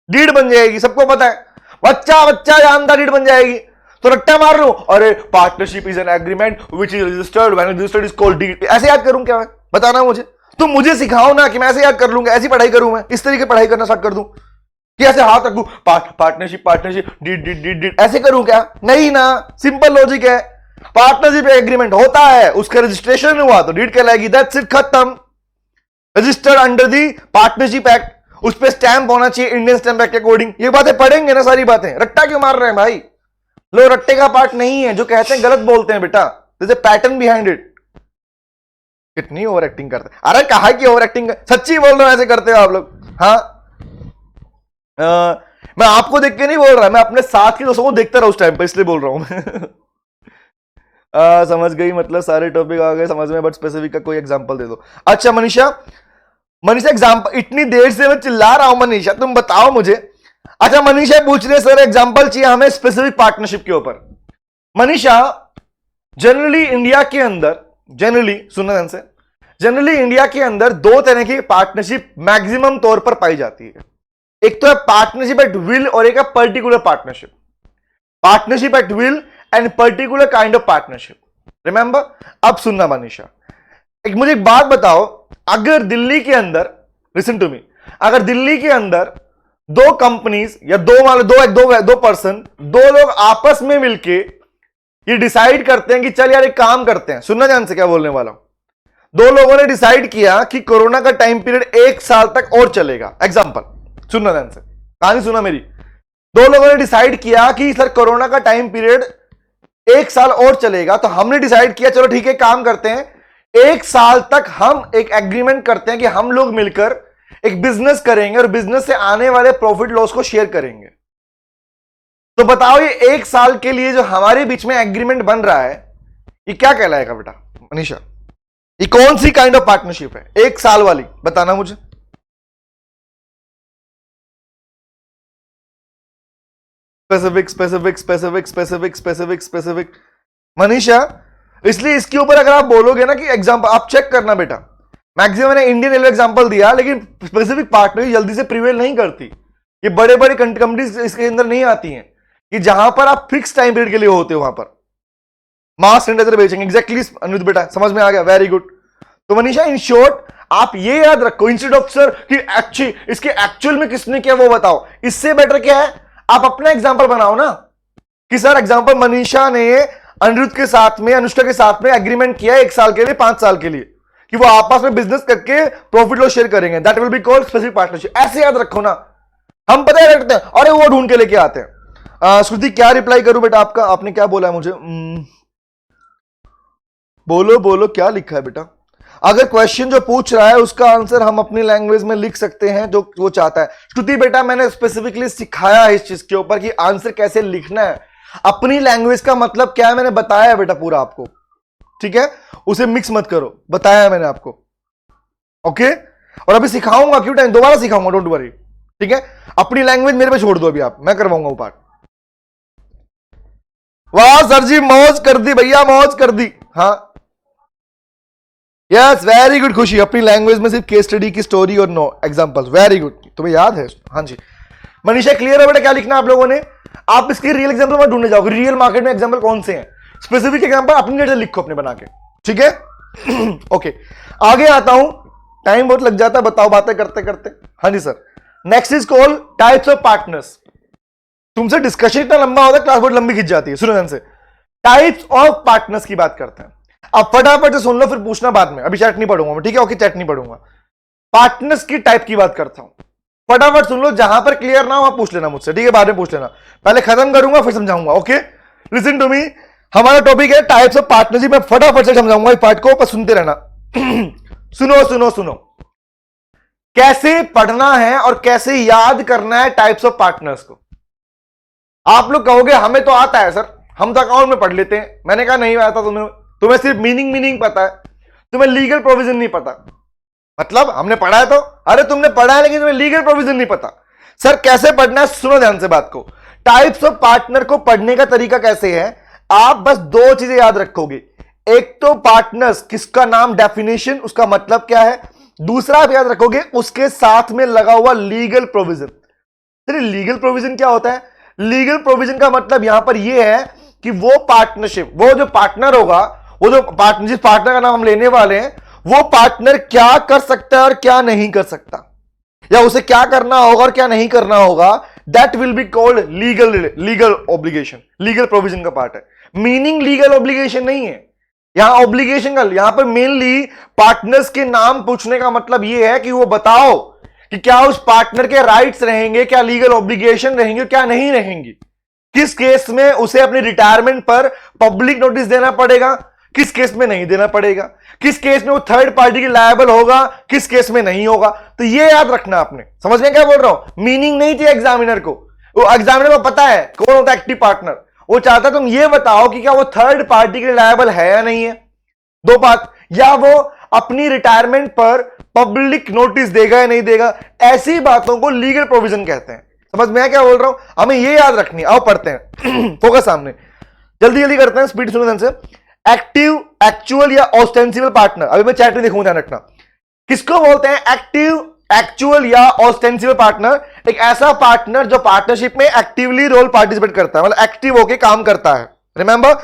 डीड बन जाएगी, सबको पता है, बच्चा बच्चा जानता, डीड बन जाएगी। तो रट्टा मार लो, अरे partnership is an agreement which is registered when registered is called deed, ऐसे याद करूं क्या मैं? बताना मुझे, तुम मुझे सिखाओ ना कि मैं ऐसे याद कर लूंगा, ऐसी पढ़ाई करूं मैं, इस तरीके पढ़ाई करना स्टार्ट कर दूं कि ऐसे हाथ रखूं, partnership partnership deed deed deed deed, ऐसे करूं क्या? नहीं ना, सिंपल लॉजिक है, पार्टनरशिप एग्रीमेंट होता है, उसका रजिस्ट्रेशन हुआ तो डीड कहलाएगी, दैट्स इट, खत्म। Registered under the partnership act, उस पर स्टैंप होना चाहिए इंडियन स्टैंप एक्ट के अकॉर्डिंग। ये बातें पढ़ेंगे ना सारी बातें, रट्टा क्यों मार रहे हैं भाई? लो, रट्टे का पार्ट नहीं है, जो कहते हैं गलत बोलते हैं बेटा, जैसे पैटर्न बिहाइंड इट। कितनी ओवर एक्टिंग करते हैं, अरे कहा कि ओवर एक्टिंग, सच्ची बोल रहा हूं, ऐसे करते हो आप लोग। हाँ मैं आपको देख के नहीं बोल रहा, मैं अपने साथ के दोस्तों को देखता रहा उस टाइम पे, इसलिए बोल रहा हूं मैं। समझ गई, मतलब सारे टॉपिक आ गए समझ में, बट स्पेसिफिक का कोई एग्जांपल दे दो। अच्छा मनीषा एग्जांपल, इतनी देर से मैं चिल्ला रहा हूं मनीषा, तुम बताओ मुझे। अच्छा मनीषा पूछ रहे सर एग्जांपल चाहिए हमें स्पेसिफिक पार्टनरशिप के ऊपर। मनीषा, जनरली इंडिया के अंदर, जनरली सुनना ध्यान से, जनरली इंडिया के अंदर 2 तरह की पार्टनरशिप मैक्सिमम तौर पर पाई जाती है। एक तो है पार्टनरशिप एट विल और एक है particular partnership. Partnership at will and particular kind of partnership. Remember, अब सुनना मनीषा, मुझे एक बात बताओ, अगर दिल्ली के अंदर, लिसन टू मी, अगर दिल्ली के अंदर दो कंपनीज या दो पर्सन, दो लोग आपस में मिलके ये डिसाइड करते हैं कि चल यार एक काम करते हैं, सुनना ध्यान से क्या बोलने वाला हूं। दो लोगों ने डिसाइड किया कि कोरोना का टाइम पीरियड 1 साल तक और चलेगा। एग्जांपल, सुनना ध्यान से, कहानी सुना मेरी। दो लोगों ने डिसाइड किया कि सर कोरोना का टाइम पीरियड 1 साल और चलेगा, तो हमने डिसाइड किया चलो ठीक है काम करते हैं, 1 साल तक हम एक एग्रीमेंट करते हैं कि हम लोग मिलकर एक बिजनेस करेंगे और बिजनेस से आने वाले प्रॉफिट लॉस को शेयर करेंगे। तो बताओ ये 1 साल के लिए जो हमारे बीच में एग्रीमेंट बन रहा है, ये क्या कहलाएगा बेटा मनीषा? ये कौन सी काइंड ऑफ पार्टनरशिप है 1 साल वाली, बताना मुझे। Specific specific specific specific specific specific Manisha, इसलिए इसके ऊपर अगर आप बोलोगे ना कि एग्जांपल आप चेक करना बेटा, मैक्सिमम मैंने इंडियन रेलवे एग्जांपल दिया, लेकिन स्पेसिफिक पार्टनर जल्दी से प्रिवेल नहीं करती। ये बड़े बड़े कंपनीज इसके अंदर नहीं आती हैं कि जहां पर आप फिक्स टाइम पीरियड के लिए होते हो, वहां पर मास सैनिटाइजर बेचेंगे। एग्जैक्टली अनिरुद्ध बेटा, समझ में आ गया, वेरी गुड। तो मनीषा इन शॉर्ट आप ये याद रखो, इंस्टेड ऑफ सर कि इसके एक्चुअल में किसने किया वो बताओ, इससे बेटर क्या है आप अपना एग्जांपल बनाओ ना कि सर एग्जांपल मनीषा ने अनिरुद्ध के साथ में, अनुष्का के साथ में एग्रीमेंट किया 1 साल के लिए, 5 साल के लिए, कि वो आपस में बिजनेस करके प्रॉफिट लॉस शेयर करेंगे। That will be called specific partnership. ऐसे याद रखो ना, हम पता है रखते हैं, अरे वो ढूंढ के लेके आते हैं। श्रुति क्या रिप्लाई करूं बेटा आपका, आपने क्या बोला है मुझे? बोलो बोलो क्या लिखा है बेटा। अगर क्वेश्चन जो पूछ रहा है उसका आंसर हम अपनी लैंग्वेज में लिख सकते हैं जो वो चाहता है। श्रुति बेटा मैंने स्पेसिफिकली सिखाया है इस चीज के ऊपर कि आंसर कैसे लिखना है, अपनी लैंग्वेज का मतलब क्या है मैंने बताया है बेटा पूरा आपको, ठीक है? उसे मिक्स मत करो, बताया है मैंने आपको, ओके? और अभी सिखाऊंगा, क्यों टाइम दोबारा सिखाऊंगा, डोंट वरी, ठीक है? अपनी लैंग्वेज मेरे पे छोड़ दो अभी आप, मैं करवाऊंगा वो पार्ट। वाह सर जी मौज कर दी भैया, मौज कर दी। हाँ यस वेरी गुड खुशी, अपनी लैंग्वेज में सिर्फ केस स्टडी की स्टोरी और नो एग्जांपल्स, वेरी गुड, तुम्हें याद है? हाँ जी मनीषा क्लियर है बेटा क्या लिखना आप लोगों ने? आप इसके रियल एग्जांपल मत ढूंढने जाओगे, रियल मार्केट में एग्जांपल कौन से हैं, स्पेसिफिक एग्जांपल अपनी नजर लिखो अपने बना के, ठीक है? ओके आगे आता हूं, टाइम बहुत लग जाता है, बताओ बातें करते करते। हाँ जी sir, next is called types of partners. तुमसे डिस्कशन इतना लंबा होता है, क्लास बहुत लंबी खिंच जाती है। सुनो ध्यान से, टाइप्स ऑफ पार्टनर्स की बात करते हैं। अब फटाफट से सुन लो, फिर पूछना बाद में, अभी चैट नहीं पढ़ूंगा मैं, ठीक है? ओके चैट नहीं पढ़ूंगा, पार्टनर्स की टाइप की बात करता हूं। फटाफट सुन लो, जहां पर क्लियर ना हो आप पूछ लेना मुझसे, ठीक है? बाद में पूछ लेना, पहले खत्म करूंगा फिर समझाऊंगा, ओके? लिसन टू मी, हमारा टॉपिक है टाइप्स ऑफ पार्टनरशिप। मैं फटाफट से समझाऊंगा इस पार्ट को, पर सुनते रहना। सुनो सुनो सुनो, कैसे पढ़ना है और कैसे याद करना है टाइप्स ऑफ पार्टनर्स को। आप लोग कहोगे हमें तो आता है सर, हम तो अकाउंट में पढ़ लेते हैं। मैंने कहा नहीं आता तुम्हें सिर्फ मीनिंग पता है, तुम्हें लीगल प्रोविजन नहीं पता। मतलब हमने पढ़ा है तो, अरे तुमने पढ़ा है लेकिन तुम्हें लीगल प्रोविजन नहीं पता। सर कैसे पढ़ना है, सुनो ध्यान से बात को। टाइप्स ऑफ पार्टनर को पढ़ने का तरीका कैसे है, आप बस 2 चीजें याद रखोगे। एक तो पार्टनर्स किसका नाम, डेफिनेशन, उसका मतलब क्या है। दूसरा आप याद रखोगे उसके साथ में लगा हुआ लीगल प्रोविजन। लीगल प्रोविजन क्या होता है? लीगल प्रोविजन का मतलब यहां पर यह है कि वो पार्टनरशिप, वो जो पार्टनर होगा, वो जो पार्टनर, जिस पार्टनर का नाम हम लेने वाले हैं, वो पार्टनर क्या कर सकता है और क्या नहीं कर सकता, या उसे क्या करना होगा और क्या नहीं करना होगा, that will be called legal obligation. Legal provision का पार्ट है, मीनिंग लीगल ऑब्लिगेशन नहीं है यहां। ऑब्लिगेशन का यहां पर मेनली पार्टनर्स के नाम पूछने का मतलब यह है कि वो बताओ कि क्या उस पार्टनर के राइट्स रहेंगे, क्या लीगल ऑब्लिगेशन रहेंगे, क्या नहीं रहेंगी। किस केस में उसे अपनी रिटायरमेंट पर पब्लिक नोटिस देना पड़ेगा, किस केस में नहीं देना पड़ेगा, किस केस में वो थर्ड पार्टी की लायबल होगा, किस केस में नहीं होगा। तो ये याद रखना आपने, समझ में क्या बोल रहा हूं? मीनिंग नहीं थी एग्जामिनर को, वो एग्जामिनर को पता है कौन होता है एक्टिव पार्टनर। वो चाहता तुम ये बताओ कि क्या वो थर्ड पार्टी के लायबल है या नहीं है, 2 बात, या वो अपनी रिटायरमेंट पर पब्लिक नोटिस देगा या नहीं देगा। ऐसी बातों को लीगल प्रोविजन कहते हैं। समझ में क्या बोल रहा हूं? हमें ये याद रखनी। आओ पढ़ते हैं फोकस सामने, जल्दी जल्दी करते हैं, स्पीड सुनो ध्यान से। एक्टिव, एक्चुअल या ऑस्टेंसिबल पार्टनर, अभी मैं चैट में देखूंगा, ध्यान रखना। किसको बोलते हैं एक्टिव, एक्चुअल या ऑस्टेंसिबल पार्टनर? एक ऐसा पार्टनर जो पार्टनरशिप में एक्टिवली रोल पार्टिसिपेट करता है, मतलब एक्टिव होकर काम करता है, रिमेंबर,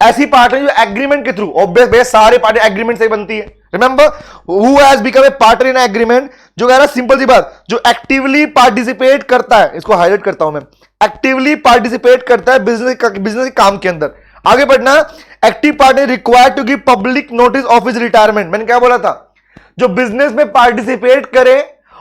ऐसी पार्टनर जो एग्रीमेंट के थ्रू, ऑब्वियस बेस सारे पार्टी एग्रीमेंट से बनती है। Remember, who has become a partner in agreement, जो कह रहा है सिंपल सी बात, जो एक्टिवली पार्टिसिपेट करता है, इसको हाईलाइट करता हूं मैं, एक्टिवली पार्टिसिपेट करता है बिजनेस के काम के अंदर। आगे बढ़ना, active partner required to give public notice of his retirement. मैंने क्या बोला था, जो बिजनेस में पार्टिसिपेट करे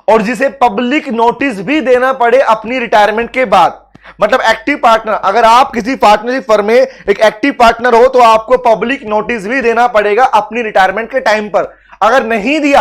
और जिसे पब्लिक नोटिस भी देना पड़े अपनी रिटायरमेंट के बाद। मतलब एक्टिव पार्टनर, अगर आप किसी पार्टनरशिप फर्म में एक एक्टिव पार्टनर हो तो आपको पब्लिक नोटिस भी देना पड़ेगा अपनी रिटायरमेंट के टाइम पर। अगर नहीं दिया,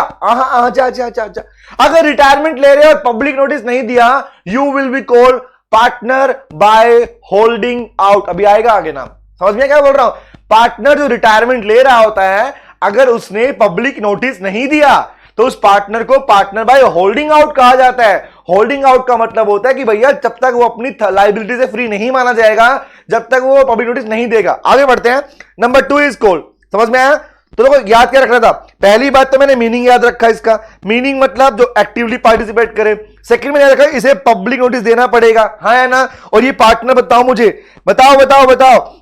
अगर रिटायरमेंट ले रहे हो और पब्लिक नोटिस नहीं दिया, you will be called partner by holding out. अभी आएगा आगे नाम, समझ में क्या बोल रहा हूं। पार्टनर जो रिटायरमेंट ले रहा होता है, अगर उसने पब्लिक नोटिस नहीं दिया तो उस पार्टनर को पार्टनर बाय होल्डिंग आउट कहा जाता है। होल्डिंग आउट का मतलब होता है कि भैया जब तक वो अपनी लायबिलिटी से फ्री नहीं माना जाएगा, जब तक वो पब्लिक नोटिस नहीं देगा। आगे बढ़ते हैं, नंबर 2 इज कॉल्ड, समझ में आया। तो देखो याद क्या रखना था, पहली बात तो मैंने मीनिंग याद रखा, इसका मीनिंग मतलब जो एक्टिवली पार्टिसिपेट करे। सेकंड में याद रखा इसे पब्लिक नोटिस देना पड़ेगा, हाँ है ना। और ये पार्टनर बताओ मुझे, बताओ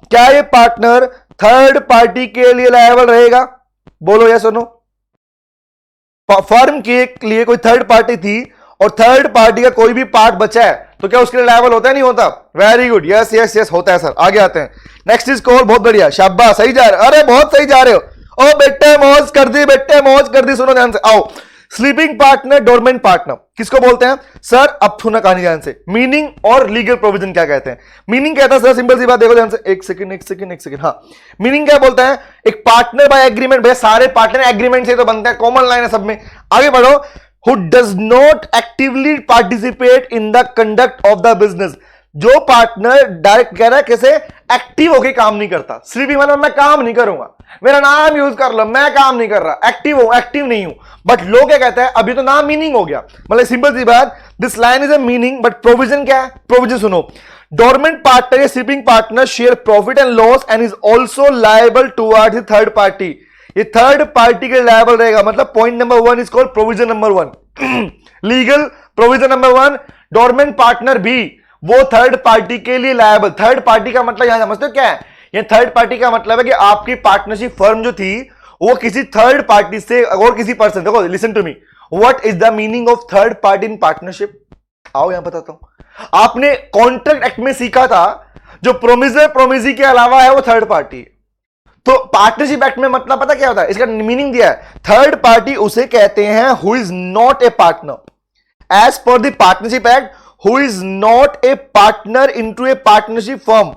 क्या ये पार्टनर थर्ड पार्टी के लिए लायबल रहेगा? बोलो या सुनो। फर्म के लिए कोई थर्ड पार्टी थी और थर्ड पार्टी का कोई भी पार्ट बचा है तो क्या उसके लिए लायबल होता है, नहीं होता? Very good, yes yes yes होता है सर। आगे आते हैं, नेक्स्ट इज कॉल, बहुत बढ़िया, शाबाश, सही जा रहे हो, अरे बहुत सही जा रहे हो। ओ बेटे मौज कर दी, बेटे मौज कर दी। सुनो ध्यान से, आओ। स्लीपिंग पार्टनर, डोरमेंट पार्टनर किसको बोलते हैं सर? अब सुना कहानी ध्यान से, मीनिंग और लीगल प्रोविजन क्या कहते हैं। मीनिंग कहता है सर, सिंपल सी बात, देखो ध्यान से, एक सेकंड, हाँ। मीनिंग क्या बोलता है? एक पार्टनर बाय एग्रीमेंट, भाई सारे पार्टनर एग्रीमेंट से तो बनते हैं, कॉमन लाइन है सब में। आगे बढ़ो, who does not actively participate in the conduct of the business. जो पार्टनर डायरेक्ट कह रहा है कैसे एक्टिव होके काम नहीं करता। स्लीपिंग मतलब मैं काम नहीं करूंगा, मेरा नाम यूज कर लो, मैं काम नहीं कर रहा, एक्टिव नहीं हूं। बट लोग क्या कहते हैं, अभी तो नाम मीनिंग हो गया, मतलब सिंपल सी बात, this line is a meaning but provision क्या है? प्रोविजन सुनो, डोरमेंट पार्टनर या sleeping partner share profit and loss and is also liable towards the third party. ये थर्ड पार्टी के लायबल रहेगा। मतलब point number 1 is called provision number 1 legal provision number 1, dormant partner भी वो third party के लिए liable. Third party का मतलब यहां समझते हो क्या है? ये थर्ड पार्टी का मतलब है कि आपकी पार्टनरशिप फर्म जो थी वो किसी थर्ड पार्टी से और किसी पर्सन, देखो listen to me, what is the meaning of third party in partnership? आओ यहां बताता हूं। आपने कॉन्ट्रैक्ट एक्ट में सीखा था जो प्रोमिसर प्रोमिसी के अलावा है वो थर्ड पार्टी है। तो पार्टनरशिप एक्ट में मतलब पता क्या होता है? इसका मीनिंग दिया है, थर्ड पार्टी उसे कहते हैं who is not a partner as per the partnership act, who is not a partner into a partnership firm,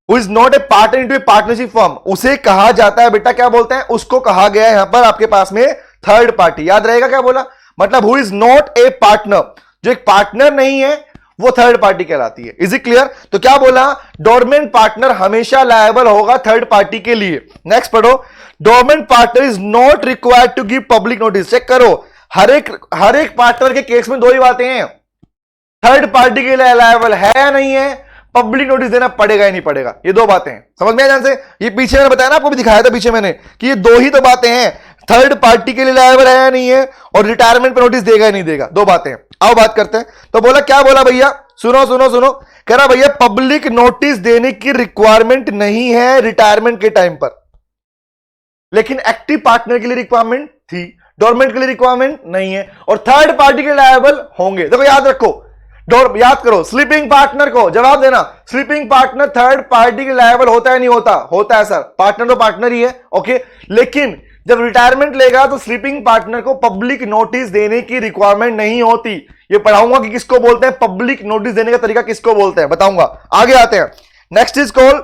who is not a partner into a partnership firm, उसे कहा जाता है बेटा, क्या बोलते हैं? उसको कहा गया है यहां पर आपके पास में थर्ड पार्टी। याद रहेगा क्या बोला? मतलब who is not a partner, जो एक पार्टनर नहीं है वो थर्ड पार्टी कहलाती है। Is it clear? तो क्या बोला? डोरमेंट पार्टनर हमेशा लायबल होगा थर्ड पार्टी के लिए। नेक्स्ट पढ़ो, dormant partner is not required to give public notice. Check करो, हर एक पार्टनर के केस में दो ही बातें हैं, थर्ड पार्टी के लिए लायबल है या नहीं है, पब्लिक नोटिस देना पड़ेगा या नहीं पड़ेगा, ये दो बातें हैं। समझ में आया ध्यान से? ये पीछे मैंने बताया ना, आपको भी दिखाया था पीछे मैंने कि ये दो ही तो बातें हैं, थर्ड पार्टी के लिए लायबल है या नहीं है और रिटायरमेंट पे नोटिस देगा या नहीं देगा, दो बातें हैं। आओ बात करते हैं। तो बोला, क्या बोला भैया? सुनो, कह रहा भैया पब्लिक नोटिस देने की रिक्वायरमेंट नहीं है रिटायरमेंट के टाइम पर, लेकिन एक्टिव पार्टनर के लिए रिक्वायरमेंट थी, डोरमेंट के लिए रिक्वायरमेंट नहीं है, और थर्ड पार्टी के लायबल होंगे। देखो याद रखो, याद करो, स्लीपिंग पार्टनर को जवाब देना, स्लीपिंग पार्टनर थर्ड पार्टी के लायबल होता है नहीं होता? होता है सर, पार्टनर तो पार्टनर ही है, ओके। लेकिन जब रिटायरमेंट लेगा तो स्लीपिंग पार्टनर को पब्लिक नोटिस देने की रिक्वायरमेंट नहीं होती। ये पढ़ाऊंगा कि किसको बोलते हैं, पब्लिक नोटिस देने का तरीका किसको बोलते हैं, बताऊंगा। आगे आते हैं, next is called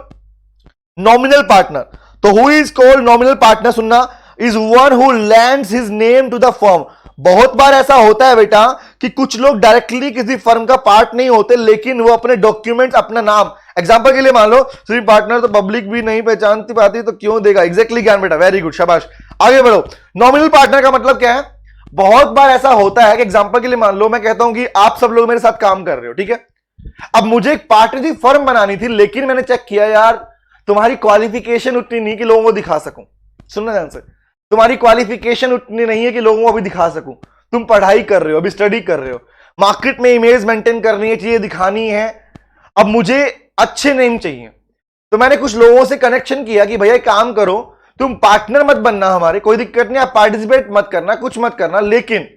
nominal partner. तो who is called nominal partner, सुनना, is one who lends his name to the firm. बहुत बार ऐसा होता है बेटा कि कुछ लोग डायरेक्टली किसी फर्म का पार्ट नहीं होते, लेकिन वो अपने डॉक्यूमेंट्स, अपना नाम, एग्जांपल के लिए मान लो सिर्फ पार्टनर तो पब्लिक भी नहीं पहचानती पाती तो क्यों देगा। एग्जैक्टली ज्ञान बेटा, वेरी गुड, शाबाश। आगे बढ़ो, नॉमिनल पार्टनर का मतलब क्या है? बहुत बार ऐसा होता है कि एग्जांपल के लिए मान लो मैं कहता हूं कि आप सब लोग मेरे साथ काम कर रहे हो, ठीक है। अब मुझे एक पार्टनरशिप फर्म बनानी थी, लेकिन मैंने चेक किया यार तुम्हारी क्वालिफिकेशन उतनी नहीं कि लोगों को दिखा सकूं। सुनना ध्यान से, तुम्हारी क्वालिफिकेशन उतनी नहीं है कि लोगों को अभी दिखा सकूं। तुम पढ़ाई कर रहे हो, अभी स्टडी कर रहे हो, मार्केट में इमेज मेंटेन करनी है, चीजें दिखानी है। अब मुझे अच्छे नेम चाहिए, तो मैंने कुछ लोगों से कनेक्शन किया कि भैया एक काम करो, तुम पार्टनर मत बनना हमारे, कोई दिक्कत नहीं, आप पार्टिसिपेट मत करना, कुछ मत करना, लेकिन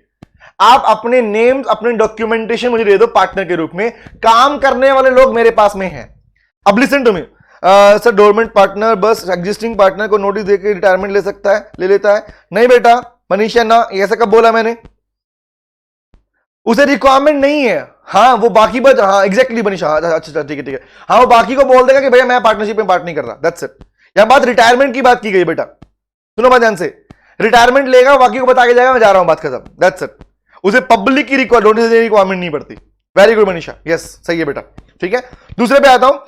आप अपने नेम अपने डॉक्यूमेंटेशन मुझे दे दो पार्टनर के रूप में, काम करने वाले लोग मेरे पास में हैं। अब listen to me sir, dormant partner बस एग्जिस्टिंग पार्टनर को नोटिस देकर रिटायरमेंट ले सकता है, ले लेता है? नहीं बेटा मनीषा, ना, ऐसा कब बोला मैंने? उसे रिक्वायरमेंट नहीं है। हाँ वो बाकी बच, हाँ एग्जैक्टली मनीषा, अच्छा ठीक है ठीक है, हाँ वो बाकी को बोल देगा कि भैया मैं पार्टनरशिप में पार्ट नहीं कर रहा, दैट्स इट। यहां बात रिटायरमेंट की बात की गई बेटा, सुनो बात ध्यान से, रिटायरमेंट लेगा बाकी को बता के जाएगा मैं जा रहा हूं, बात खत्म, दैट्स इट। उसे पब्लिक की रिक्वायरमेंट नहीं पड़ती। वेरी गुड मनीषा, यस सही है बेटा, ठीक है। दूसरे पे आता हूं,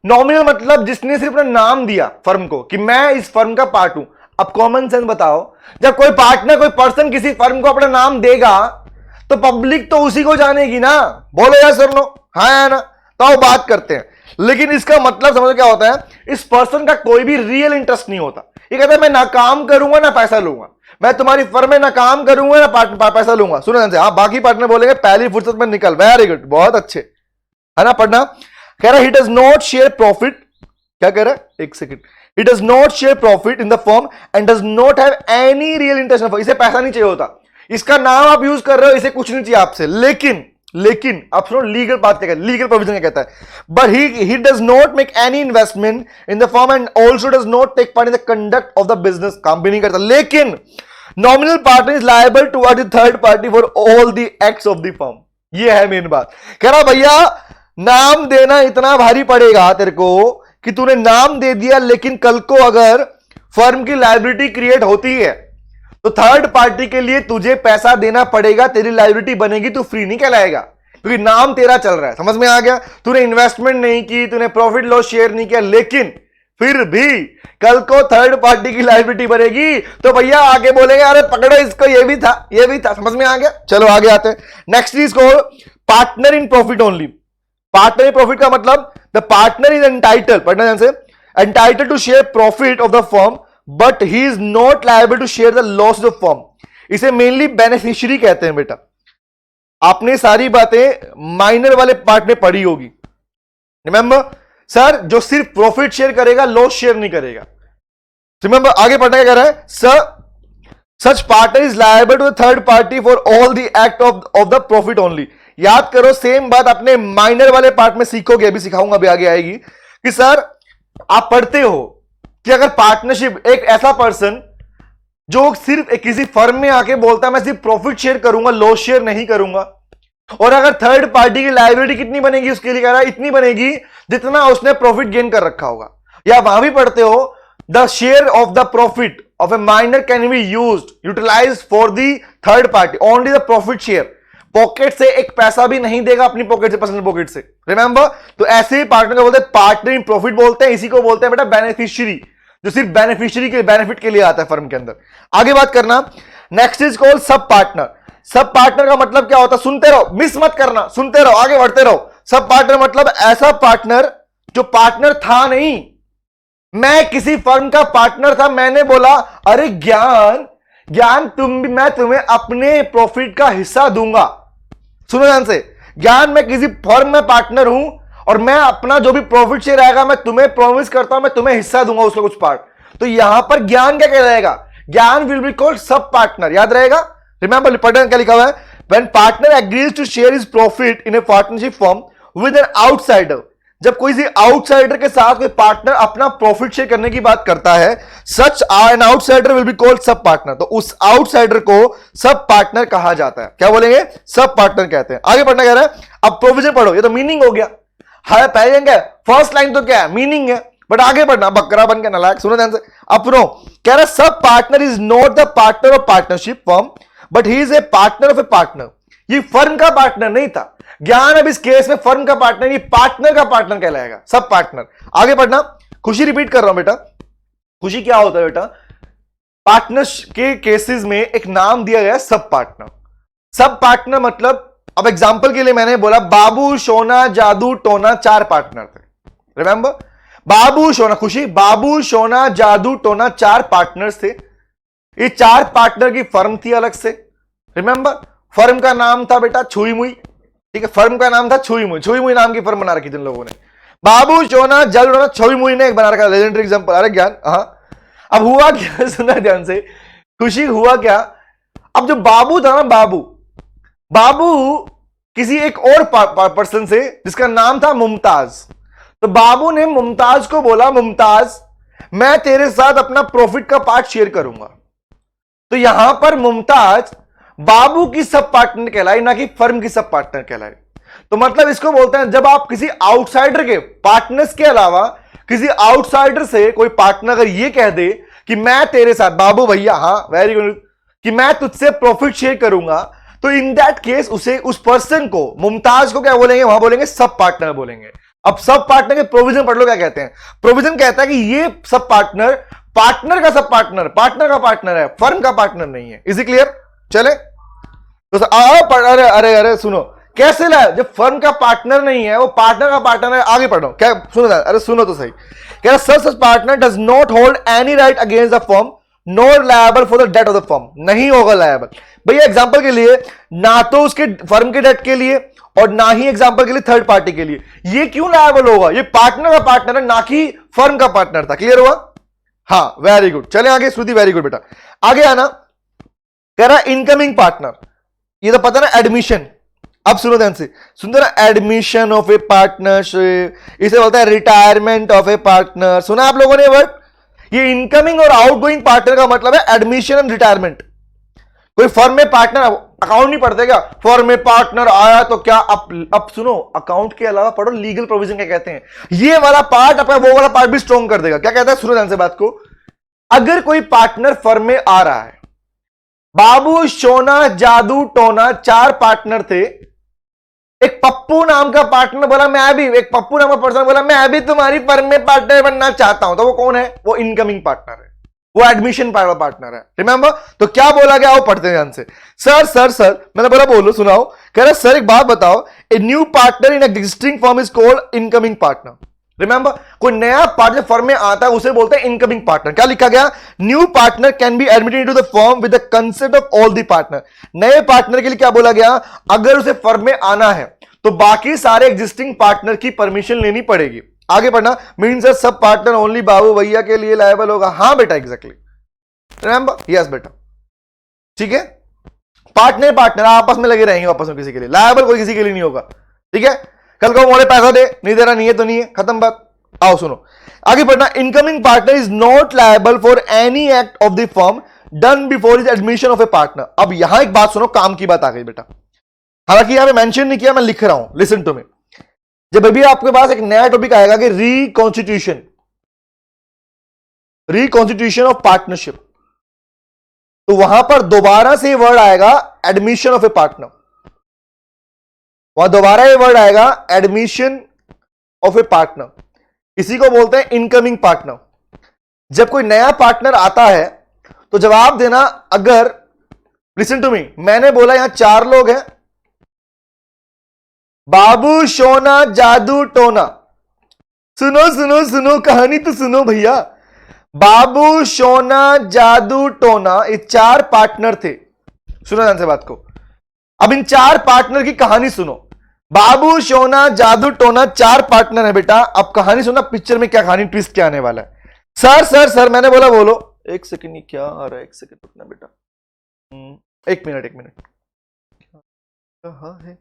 नॉमिनल मतलब जिसने सिर्फ अपना नाम दिया फर्म को कि मैं इस फर्म का पार्ट हूं। अब कॉमन सेंस बताओ, जब कोई पार्टनर कोई पर्सन किसी फर्म को अपना नाम देगा तो पब्लिक तो उसी को जानेगी ना, बोलो या सर नो, हाँ या ना, तो आओ बात करते हैं। लेकिन इसका मतलब समझो क्या होता है, इस पर्सन का कोई भी रियल इंटरेस्ट नहीं होता। ये कहता है मैं ना काम करूंगा ना पैसा लूंगा, मैं तुम्हारी फर्म में ना काम करूंगा ना पैसा लूंगा। सुनो ध्यान से, आप बाकी पार्टनर बोलेंगे पहली फुर्सत में निकल, वेरी गुड, बहुत अच्छे, है ना, पढ़ना। कह रहा है ही डज नॉट शेयर प्रॉफिट, क्या कह रहा है, एक second, he does not share profit in the firm and does not have any real interest, इसे पैसा नहीं चाहिए होता, इसका नाम आप यूज कर रहे हो, इसे कुछ नहीं चाहिए आपसे, लेकिन आप सुनो लीगल बात क्या कहता है, लीगल प्रोविजन क्या कहता है, but he does not make any investment in the firm and also does not take part in the conduct of the business, काम भी नहीं करता, लेकिन nominal partner is liable toward the third party for all the acts of the firm. ये है main बात। कह रहा भैया नाम देना इतना भारी पड़ेगा तेरे को कि तूने नाम दे दिया, लेकिन कल को अगर फर्म की लायबिलिटी क्रिएट होती है तो थर्ड पार्टी के लिए तुझे पैसा देना पड़ेगा, तेरी लायबिलिटी बनेगी, तू फ्री नहीं कहलाएगा, क्योंकि नाम तेरा चल रहा है। समझ में आ गया? तूने इन्वेस्टमेंट नहीं की, तूने प्रॉफिट लॉस शेयर नहीं किया, लेकिन फिर भी कल को थर्ड पार्टी की लायबिलिटी बनेगी तो भैया आगे बोलेंगे अरे पकड़ो इसको, ये भी था ये भी था। समझ में आ गया? चलो आगे आते हैं। Next is called partner in profit only. Partner in profit का मतलब द पार्टनर इज एंटाइटल, पढ़ना ध्यान से, entitle to share profit of the firm but he is not liable to share the loss of firm. इसे mainly beneficiary कहते हैं बेटा। आपने सारी बातें माइनर वाले पार्ट में पढ़ी होगी। रिमेंबर सर, जो सिर्फ प्रॉफिट शेयर करेगा लॉस शेयर नहीं करेगा। रिमेंबर आगे पढ़ना क्या कह रहा है, sir such partner is liable to the third party for all the act of the profit only. याद करो सेम बात अपने माइनर वाले पार्ट में सीखोगे, अभी सिखाऊंगा, अभी आगे आएगी कि सर आप पढ़ते हो कि अगर पार्टनरशिप, एक ऐसा पर्सन जो सिर्फ किसी फर्म में आके बोलता है मैं सिर्फ प्रॉफिट शेयर करूंगा लॉस शेयर नहीं करूंगा, और अगर थर्ड पार्टी की लायबिलिटी कितनी बनेगी उसके लिए कह रहा है इतनी बनेगी जितना उसने प्रॉफिट गेन कर रखा होगा। या वहां भी पढ़ते हो the share of the profit of a minor can be utilised for the third party only the profit share. Pocket से एक पैसा भी नहीं देगा अपनी पॉकेट से, पर्सनल पॉकेट से। रिमेंबर, तो ऐसे ही पार्टनर को बोलते हैं पार्टनर इन प्रॉफिट बोलते हैं। इसी को बोलते हैं बेटा बेनिफिशियरी, जो सिर्फ बेनिफिशियरी के बेनिफिट के लिए आता है फर्म के अंदर। आगे बात करना, next is called sub partner. Sub partner का मतलब क्या होता है, सुनते रहो, मिस मत करना, सुनते रहो, आगे बढ़ते रहो। सब पार्टनर मतलब ऐसा पार्टनर जो पार्टनर था नहीं। मैं किसी फर्म का पार्टनर था, मैंने बोला अरे ज्ञान मैं तुम्हें अपने प्रॉफिट का हिस्सा दूंगा। सुनो ध्यान से, ज्ञान मैं किसी फर्म में पार्टनर हूं और मैं अपना जो भी प्रॉफिट शेयर आएगा मैं तुम्हें प्रॉमिस करता हूं मैं तुम्हें हिस्सा दूंगा उसका कुछ पार्ट। तो यहां पर ज्ञान क्या कहलाएगा, ज्ञान will be called sub partner. याद रहेगा? रिमेंबर पढ़ना क्या लिखा हुआ है, when partner agrees to share his profit in a partnership firm with an outsider. जब कोई सी आउटसाइडर के साथ कोई पार्टनर अपना प्रॉफिट शेयर करने की बात करता है, such an outsider will be called sub partner. तो उस आउटसाइडर को सब पार्टनर कहा जाता है। क्या बोलेंगे? सब पार्टनर कहते हैं। आगे पढ़ना कह रहा है, अब प्रोविजन पढ़ो, ये तो मीनिंग हो गया। है पहले क्या फर्स्ट लाइन तो क्या है, मीनिंग है, बट आगे बढ़ना बकरा बन के नालायक। सुनो ध्यान से, अपनो कह रहा है sub partner is not the partner of partnership firm but he is a partner of A partner. ये फर्म का पार्टनर नहीं था। ज्ञान अब इस केस में फर्म का पार्टनर, ये पार्टनर का पार्टनर कहलाएगा, सब पार्टनर। आगे बढ़ना, खुशी रिपीट कर रहा हूं बेटा। खुशी क्या होता है बेटा, पार्टनर के केसेस में एक नाम दिया गया सब पार्टनर। सब पार्टनर मतलब, अब एग्जांपल के लिए मैंने बोला बाबू सोना जादू टोना 4 पार्टनर थे। रिमेंबर, बाबू सोना, खुशी, बाबू सोना जादू टोना 4 पार्टनर्स थे। ये 4 पार्टनर की फर्म थी अलग से। रिमेंबर, फर्म का नाम था बेटा छुई मुई। ठीक है, फर्म का नाम था छुई मुई। छुई मुई नाम की फर्म बना रखी थी लोगों ने। बाबू सोना जल रोना, छवि मूवी ने एक बना रखा लेजेंडरी एग्जांपल। अरे ज्ञान, हाँ। अब हुआ क्या, सुना ध्यान से, खुशी हुआ क्या, अब जो बाबू था ना, बाबू किसी एक और पर्सन से जिसका नाम था मुमताज, तो बाबू ने मुमताज को बोला, मुमताज मैं तेरे साथ अपना प्रॉफिट का पार्ट शेयर करूंगा। तो यहां पर मुमताज बाबू की सब पार्टनर कहलाई, ना कि फर्म की सब पार्टनर कहलाई। तो मतलब इसको बोलते हैं, जब आप किसी आउटसाइडर के पार्टनर्स के अलावा किसी आउटसाइडर से कोई पार्टनर अगर ये कह दे कि मैं तेरे साथ, बाबू भैया, हाँ वेरी गुड, कि मैं तुझसे प्रॉफिट शेयर करूंगा, तो इन दैट केस उसे, उस पर्सन को, मुमताज को क्या बोलेंगे, वहां बोलेंगे सब पार्टनर बोलेंगे। अब सब पार्टनर के प्रोविजन पढ़ लो क्या कहते हैं। प्रोविजन कहता है कि ये सब पार्टनर, पार्टनर का सब पार्टनर, पार्टनर का पार्टनर है, फर्म का पार्टनर नहीं है। Is it clear? चले तो अरे अरे अरे सुनो, कैसे लाए, जब फर्म का पार्टनर नहीं है, वो पार्टनर का पार्टनर है। आगे पढ़ो क्या, सुनो, अरे सुनो तो सही, कह रहा सच partner does not hold any right against the firm not liable for the date of the firm. नहीं होगा लायबल। भैया एग्जांपल के लिए, ना तो उसके फर्म के डेट के लिए और ना ही एग्जांपल के लिए थर्ड पार्टी के लिए। ये क्यों लायबल होगा, ये पार्टनर का पार्टनर है, ना कि फर्म का पार्टनर था। क्लियर हुआ? हाँ वेरी गुड। चले आगे, श्रुति वेरी गुड बेटा, आगे आना। कह रहा इनकमिंग पार्टनर, ये तो पता ना एडमिशन। अब सुनो ध्यान से, सुंदर, एडमिशन ऑफ ए पार्टनरशिप, इसे बोलता है रिटायरमेंट ऑफ ए पार्टनर। सुना आप लोगों ने वर्ड? ये इनकमिंग और आउटगोइंग पार्टनर का मतलब है एडमिशन एंड रिटायरमेंट। कोई फर्म में पार्टनर, अकाउंट नहीं पढ़ते क्या, फर्म में पार्टनर आया तो क्या, अब सुनो, अकाउंट के अलावा पढ़ो लीगल प्रोविजन क्या कहते हैं। ये वाला पार्ट अपना वो वाला पार्ट भी स्ट्रॉन्ग कर देगा। क्या कहता है, सुनो ध्यान से बात को। अगर कोई पार्टनर फर्म में आ रहा है, बाबू, सोना, जादू, टोना, 4 पार्टनर थे। एक पप्पू नाम का पार्टनर बोला मैं भी, एक पप्पू नाम का पर्सन बोला मैं भी तुम्हारी फर्म में पार्टनर बनना चाहता हूं। तो वो कौन है, वो इनकमिंग पार्टनर है, वो एडमिशन पार्टनर है। रिमेंबर? तो क्या बोला गया, वो पढ़ते ध्यान से। सर मैंने बोला बोलो, सुनाओ। कह रहा सर एक बात बताओ, a new partner in existing firm is called incoming partner. Remember, कोई नया पार्टनर फर्म में आता है उसे बोलते हैं इनकमिंग पार्टनर। क्या लिखा गया, new partner can be admitted into the firm with the consent of all the partner. नए पार्टनर के लिए क्या बोला गया, अगर उसे फर्म में आना है तो बाकी सारे एग्जिस्टिंग पार्टनर की परमिशन लेनी पड़ेगी। आगे पढ़ना, मीन्स सब पार्टनर ओनली बाबू भैया के लिए लायबल होगा। हाँ बेटा, एग्जैक्टली, रिमेंबर, यस बेटा, ठीक है। पार्टनर आपस में लगे रहेंगे, आपस में किसी के लिए लायबल कोई किसी के लिए नहीं होगा। ठीक है, कल को मोड़े पैसा दे, नहीं दे रहा, नहीं है तो नहीं है, खत्म बात। आओ सुनो आगे पढ़ना, incoming partner is not liable for any act of the firm done before is admission of A partner. अब यहां एक बात सुनो, काम की बात आ गई बेटा, हालांकि यहां पे मेंशन नहीं किया, मैं लिख रहा हूं, लिसन टू मी। जब अभी आपके पास एक नया टॉपिक आएगा कि रिकॉन्स्टिट्यूशन ऑफ पार्टनरशिप, तो वहां पर दोबारा से वर्ड आएगा एडमिशन ऑफ ए पार्टनर। वहां दोबारा ये वर्ड आएगा एडमिशन ऑफ ए पार्टनर। इसी को बोलते हैं इनकमिंग पार्टनर। जब कोई नया पार्टनर आता है तो जवाब देना, अगर, लिसन टू मी, मैंने बोला यहां 4 लोग हैं, बाबू, सोना, जादू, टोना। सुनो सुनो सुनो, कहानी तो सुनो भैया। बाबू, सोना, जादू, टोना, ये 4 पार्टनर थे। सुनो ध्यान से बात को। अब इन 4 पार्टनर की कहानी सुनो। बाबू, सोना, जादू, टोना 4 पार्टनर है बेटा। अब कहानी सुना, पिक्चर में क्या कहानी ट्विस्ट क्या आने वाला है। सर मैंने बोला बोलो। एक सेकंड, ये क्या आ रहा है, एक सेकंड रुकना बेटा, एक मिनट कहां है।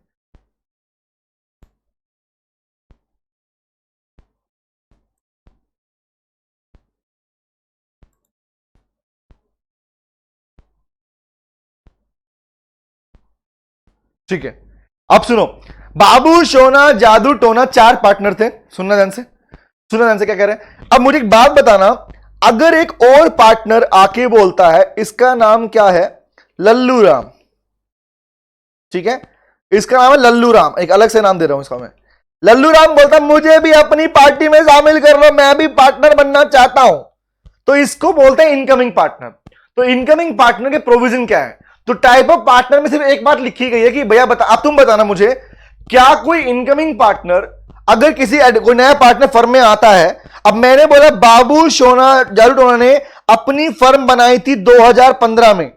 ठीक है, अब सुनो, बाबू, सोना, जादू, टोना 4 पार्टनर थे। सुनना ध्यान से, क्या कह रहे हैं। अब मुझे एक बात बताना, अगर एक और पार्टनर आके बोलता है, इसका नाम क्या है, लल्लू राम। ठीक है, इसका नाम है लल्लू राम, एक अलग से नाम दे रहा हूं इसका मैं। लल्लू राम बोलता मुझे भी अपनी पार्टी में शामिल कर लो, मैं भी पार्टनर बनना चाहता हूं, तो इसको बोलते हैं इनकमिंग पार्टनर। तो इनकमिंग पार्टनर के प्रोविजन क्या है, तो टाइप ऑफ पार्टनर में सिर्फ एक बात लिखी गई है कि भैया बता, अब तुम बताना मुझे, क्या कोई इनकमिंग पार्टनर, अगर कोई नया पार्टनर फर्म में आता है, अब मैंने बोला बाबू, सोना, जादू, टोना ने अपनी फर्म बनाई थी 2015 में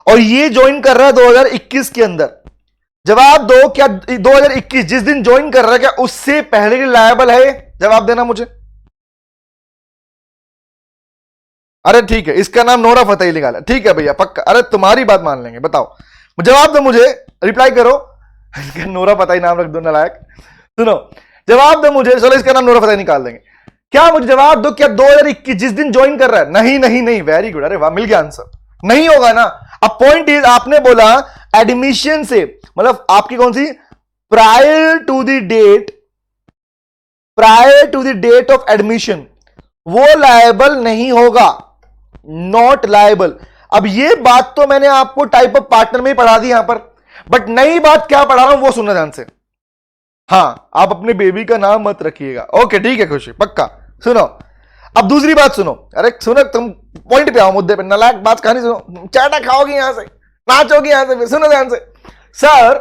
और ये ज्वाइन कर रहा है 2021 के अंदर, जवाब दो, क्या 2021 जिस दिन ज्वाइन कर रहा है क्या उससे पहले के लायबल है? जवाब देना मुझे। अरे ठीक है, इसका नाम नोरा फतेही निकाला, ठीक है भैया पक्का, अरे तुम्हारी बात मान लेंगे, बताओ जवाब दो मुझे, रिप्लाई करो। नोरा फतेही नाम रख दो नालायक। सुनो जवाब दो मुझे, चलो इसका नाम नोरा फतेही निकाल देंगे। क्या मुझे जवाब दो, क्या 2021 जिस दिन ज्वाइन कर रहा है? नहीं नहीं नहीं, वेरी गुड, अरे वाह मिल गया आंसर। नहीं होगा ना। अब पॉइंट इज, आपने बोला एडमिशन से, मतलब आपकी कौन सी, prior to the date, prior to the date of admission, वो लायबल नहीं होगा, नॉट लायबल। अब ये बात तो मैंने आपको टाइप ऑफ पार्टनर में ही पढ़ा दी यहां पर, बट नई बात क्या पढ़ा रहा हूं वो सुनना ध्यान से। हाँ, आप अपने बेबी का नाम मत रखिएगा, ओके ठीक है खुशी, पक्का। सुनो अब दूसरी बात सुनो, अरे सुनो तुम पॉइंट पे आओ, मुद्दे पे, नालायक बात कहानी सुनो, चाटा खाओगी यहां से, नाचोगी यहां से, सुनो ध्यान से। सर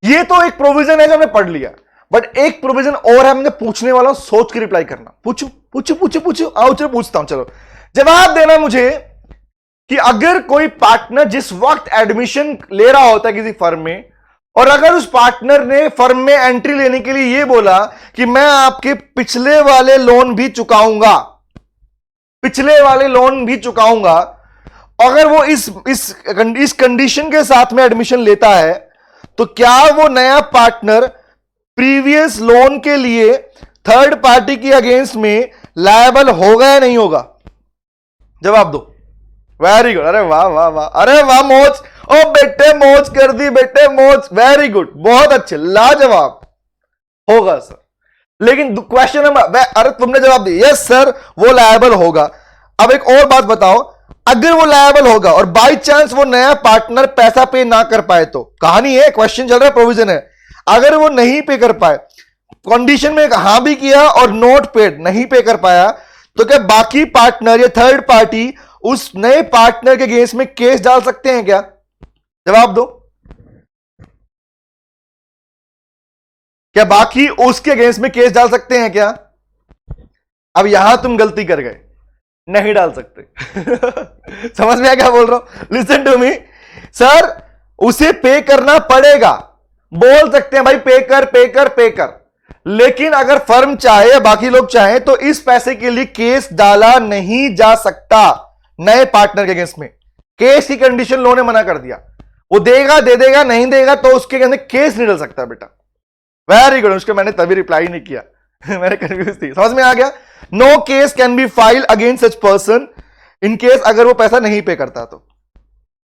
ये तो एक प्रोविजन है जो हमने पढ़ लिया, बट एक प्रोविजन और है, मैं पूछने वाला हूं, सोच के रिप्लाई करना। पूछो पूछो पूछो पूछो, आओ चलो पूछता हूं, चलो जवाब देना मुझे कि अगर कोई पार्टनर जिस वक्त एडमिशन ले रहा होता है किसी फर्म में, और अगर उस पार्टनर ने फर्म में एंट्री लेने के लिए यह बोला कि मैं आपके पिछले वाले लोन भी चुकाऊंगा, पिछले वाले लोन भी चुकाऊंगा, अगर वो इस कंडीशन के साथ में एडमिशन लेता है, तो क्या वो नया पार्टनर प्रीवियस लोन के लिए थर्ड पार्टी के अगेंस्ट में लायबल होगा या नहीं होगा? जवाब दो। वेरी गुड, अरे वाह वाह वाह, अरे वाह मौज, ओ बेटे मौज कर दी बेटे मौज, वेरी गुड, बहुत अच्छे, लाजवाब। होगा सर, लेकिन क्वेश्चन नंबर, अरे तुमने जवाब दिया यस सर वो लायबल होगा। अब एक और बात बताओ, अगर वो लायबल होगा और बाई चांस वो नया पार्टनर पैसा पे ना कर पाए, तो कहानी है, क्वेश्चन चल रहा है, प्रोविजन है, अगर वो नहीं पे कर पाए, कंडीशन में हां भी किया और नोट पेड नहीं पे कर पाया, तो क्या बाकी पार्टनर या थर्ड पार्टी उस नए पार्टनर के अगेंस्ट में केस डाल सकते हैं क्या? जवाब दो। क्या बाकी उसके अगेंस्ट में केस डाल सकते हैं क्या? अब यहां तुम गलती कर गए, नहीं डाल सकते। समझ में आ क्या बोल रहा हूं? लिसन टू मी सर, उसे पे करना पड़ेगा, बोल सकते हैं भाई पे कर पे कर पे कर, लेकिन अगर फर्म चाहे या बाकी लोग चाहें तो इस पैसे के लिए केस डाला नहीं जा सकता नए पार्टनर के अगेंस्ट में। केस की कंडीशन लो ने मना कर दिया, वो देगा दे देगा, नहीं देगा तो उसके अगेंस्ट केस नहीं डल सकता बेटा। वेरी गुड, उसको मैंने तभी रिप्लाई नहीं किया। मैंने कंफ्यूज थी, समझ में आ गया। No case can be file against such person in case अगर वो पैसा नहीं पे करता तो।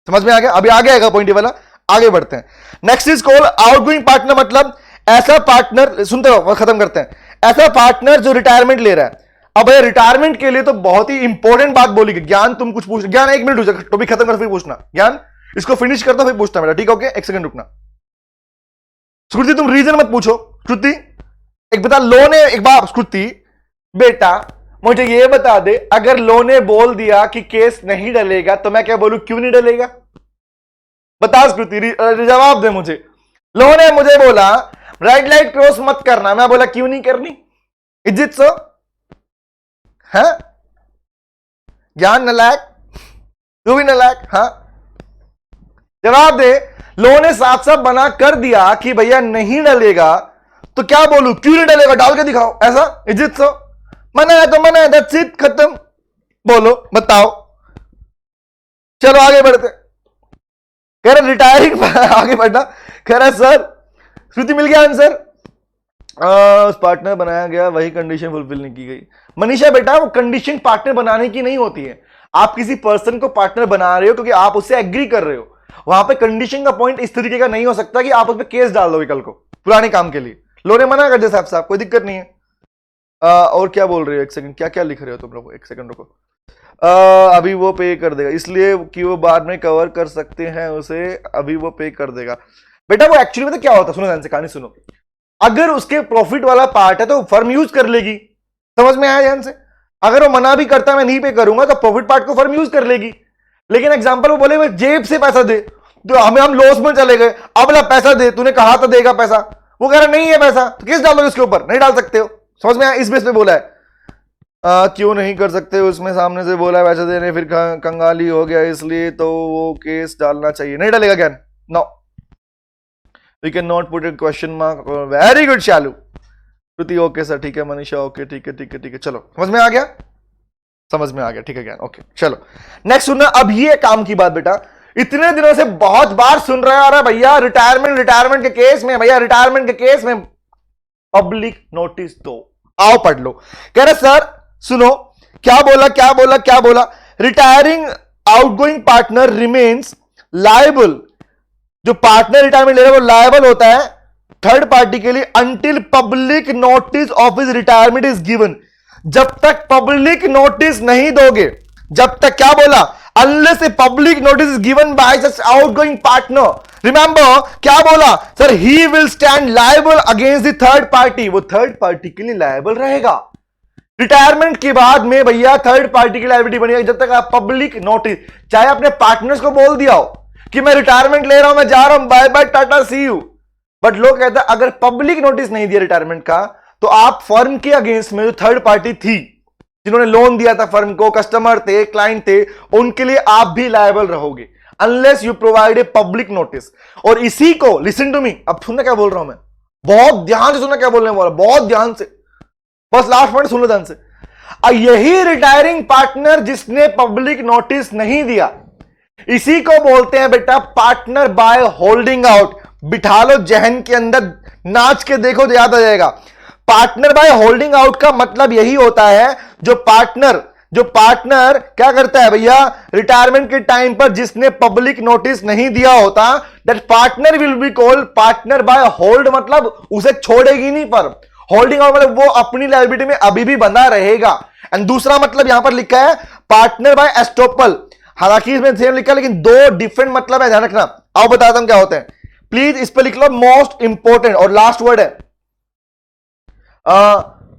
समझ में आ गया? अभी आगे आएगा पॉइंट वाला, आगे बढ़ते हैं। Next is called outgoing partner, मतलब ऐसा पार्टनर, सुनते हो खत्म करते हैं, ऐसा पार्टनर जो रिटायरमेंट ले रहा है। अब ये रिटायरमेंट के लिए तो बहुत ही इंपॉर्टेंट बात बोली गई। ज्ञान तुम कुछ पूछ, ज्ञान एक मिनट रुक जा, टॉपिक खत्म कर फिर पूछना। ज्ञान इसको फिनिश करता फिर पूछना बेटा, ठीक है? ओके एक सेकंड रुकना। श्रुति तुम रीजन मत पूछो, श्रुति एक बता, लो ने एक बार, श्रुति बेटा मुझे ये बता दे, अगर लो ने बोल दिया कि केस नहीं डलेगा तो मैं क्या बोलूं, क्यों नहीं डलेगा? बता श्रुति, जवाब दे मुझे। लो ने मुझे बोला रेड लाइट क्रॉस मत करना, मैं बोला क्यों नहीं करनी? Is it so? है ज्ञान नलायक, तू भी नलायक। हाँ जवाब दे। लो ने साफ साफ मना कर दिया कि भैया नहीं डलेगा, तो क्या बोलूं, क्यों नहीं डलेगा, डाल के दिखाओ, ऐसा? Is it so? मना है तो मना है, दैट्स इट, खत्म। बोलो बताओ, चलो आगे बढ़ते। कह रहा रिटायरिंग, आगे बढ़ना। कह रहा सर, श्रुति मिल गया आंसर, उस पार्टनर बनाया गया वही कंडीशन फुलफिल नहीं की गई। मनीषा बेटा वो कंडीशन पार्टनर बनाने की नहीं होती है, आप किसी पर्सन को पार्टनर बना रहे हो क्योंकि आप उससे एग्री कर रहे हो, वहां पे कंडीशन का पॉइंट इस तरीके का नहीं हो सकता कि आप उस पर केस डाल दोगे कल को पुराने काम के लिए। लो ने मना कर दिया साहब साहब, कोई दिक्कत नहीं है। और क्या बोल रहे हो, एक सेकंड, क्या क्या लिख रहे हो तुम लोग, एक सेकंड रुको। अभी वो पे कर देगा इसलिए कि वो बाद में कवर कर सकते हैं उसे, अभी वो पे कर देगा। बेटा वो एक्चुअली में क्या होता है, सुनो ध्यान से कहानी सुनो। अगर उसके प्रॉफिट वाला पार्ट है तो फर्म यूज कर लेगी, समझ में आया ध्यान से? अगर वो मना भी करता है मैं नहीं पे करूंगा तो प्रॉफिट पार्ट को फर्म यूज कर लेगी। लेकिन एग्जांपल वो बोले जेब से पैसा दे, तो हम लॉस में चले गए, अब ला पैसा दे, तूने कहा था देगा पैसा, वो कह रहा नहीं है पैसा, तो केस डालोगे इसके ऊपर? नहीं डाल सकते हो। समझ में आया? इस बेस पे बोला है। क्यों नहीं कर सकते, उसमें सामने से बोला है पैसे देने, फिर कंगाली हो गया इसलिए तो वो केस डालना चाहिए, नहीं डालेगा क्या? No. We can not put it question mark. Very good Shalu. Shruti okay sir, ठीक है। मनीषा ओके, ठीक है ठीक है ठीक है। चलो समझ में आ गया, समझ में आ गया, ठीक है ज्ञान, ओके। चलो नेक्स्ट सुनना। अब ये काम की बात बेटा, इतने दिनों से बहुत बार सुन रहे आ रहा भैया रिटायरमेंट के केस में, भैया रिटायरमेंट के केस में पब्लिक नोटिस दो। आओ पढ़ लो। कह रहे सर सुनो क्या बोला क्या बोला क्या बोला, retiring outgoing partner remains liable. जो पार्टनर रिटायरमेंट ले रहा है वो लायबल होता है थर्ड पार्टी के लिए until public notice of his retirement is given. जब तक पब्लिक नोटिस नहीं दोगे, जब तक, क्या बोला, unless A public notice is given by such outgoing partner. Remember क्या बोला sir, he will stand liable against the third party. वो थर्ड पार्टी के लिए लायबल रहेगा। रिटायरमेंट के बाद में भैया थर्ड पार्टी की लायबिलिटी बनेगी जब तक आप पब्लिक नोटिस, चाहे अपने पार्टनर्स को बोल दिया हो कि मैं रिटायरमेंट ले रहा हूं, मैं जा रहा हूं, bye bye tata see you, but लोग कहते हैं अगर पब्लिक नोटिस नहीं दिया रिटायरमेंट का तो आप फर्म के अगेंस्ट में जो थर्ड पार्टी थी, जिन्होंने लोन दिया था फर्म को, कस्टमर थे, क्लाइंट थे, उनके लिए आप भी लायबल रहोगे unless you provide a public notice. और इसी को, लिसन टू मी, अब सुनना क्या बोल रहा हूं मैं, बहुत ध्यान से सुनना क्या बोलने वाला, बहुत ध्यान से, बस लास्ट पॉइंट सुन लो ध्यान से। यही रिटायरिंग पार्टनर जिसने पब्लिक नोटिस नहीं दिया, इसी को बोलते हैं बेटा पार्टनर बाय होल्डिंग आउट। बिठा लो जहन के अंदर, नाच के देखो तो याद आ जाएगा। पार्टनर बाय होल्डिंग आउट का मतलब यही होता है जो पार्टनर क्या करता है भैया, रिटायरमेंट के टाइम पर जिसने पब्लिक नोटिस नहीं दिया होता, that partner will be called partner by hold. मतलब उसे छोड़ेगी नहीं पर होल्डिंग आउट मतलब वो अपनी लायबिलिटी में अभी भी बंधा रहेगा। एंड दूसरा मतलब यहां पर लिखा है पार्टनर बाय एस्टोपल। हालांकि इसमें सेम लिखा है लेकिन दो डिफरेंट मतलब है, ध्यान रखना। आओ बताता हूं क्या होते हैं, प्लीज इस पर लिख लो मोस्ट इंपोर्टेंट और लास्ट वर्ड है।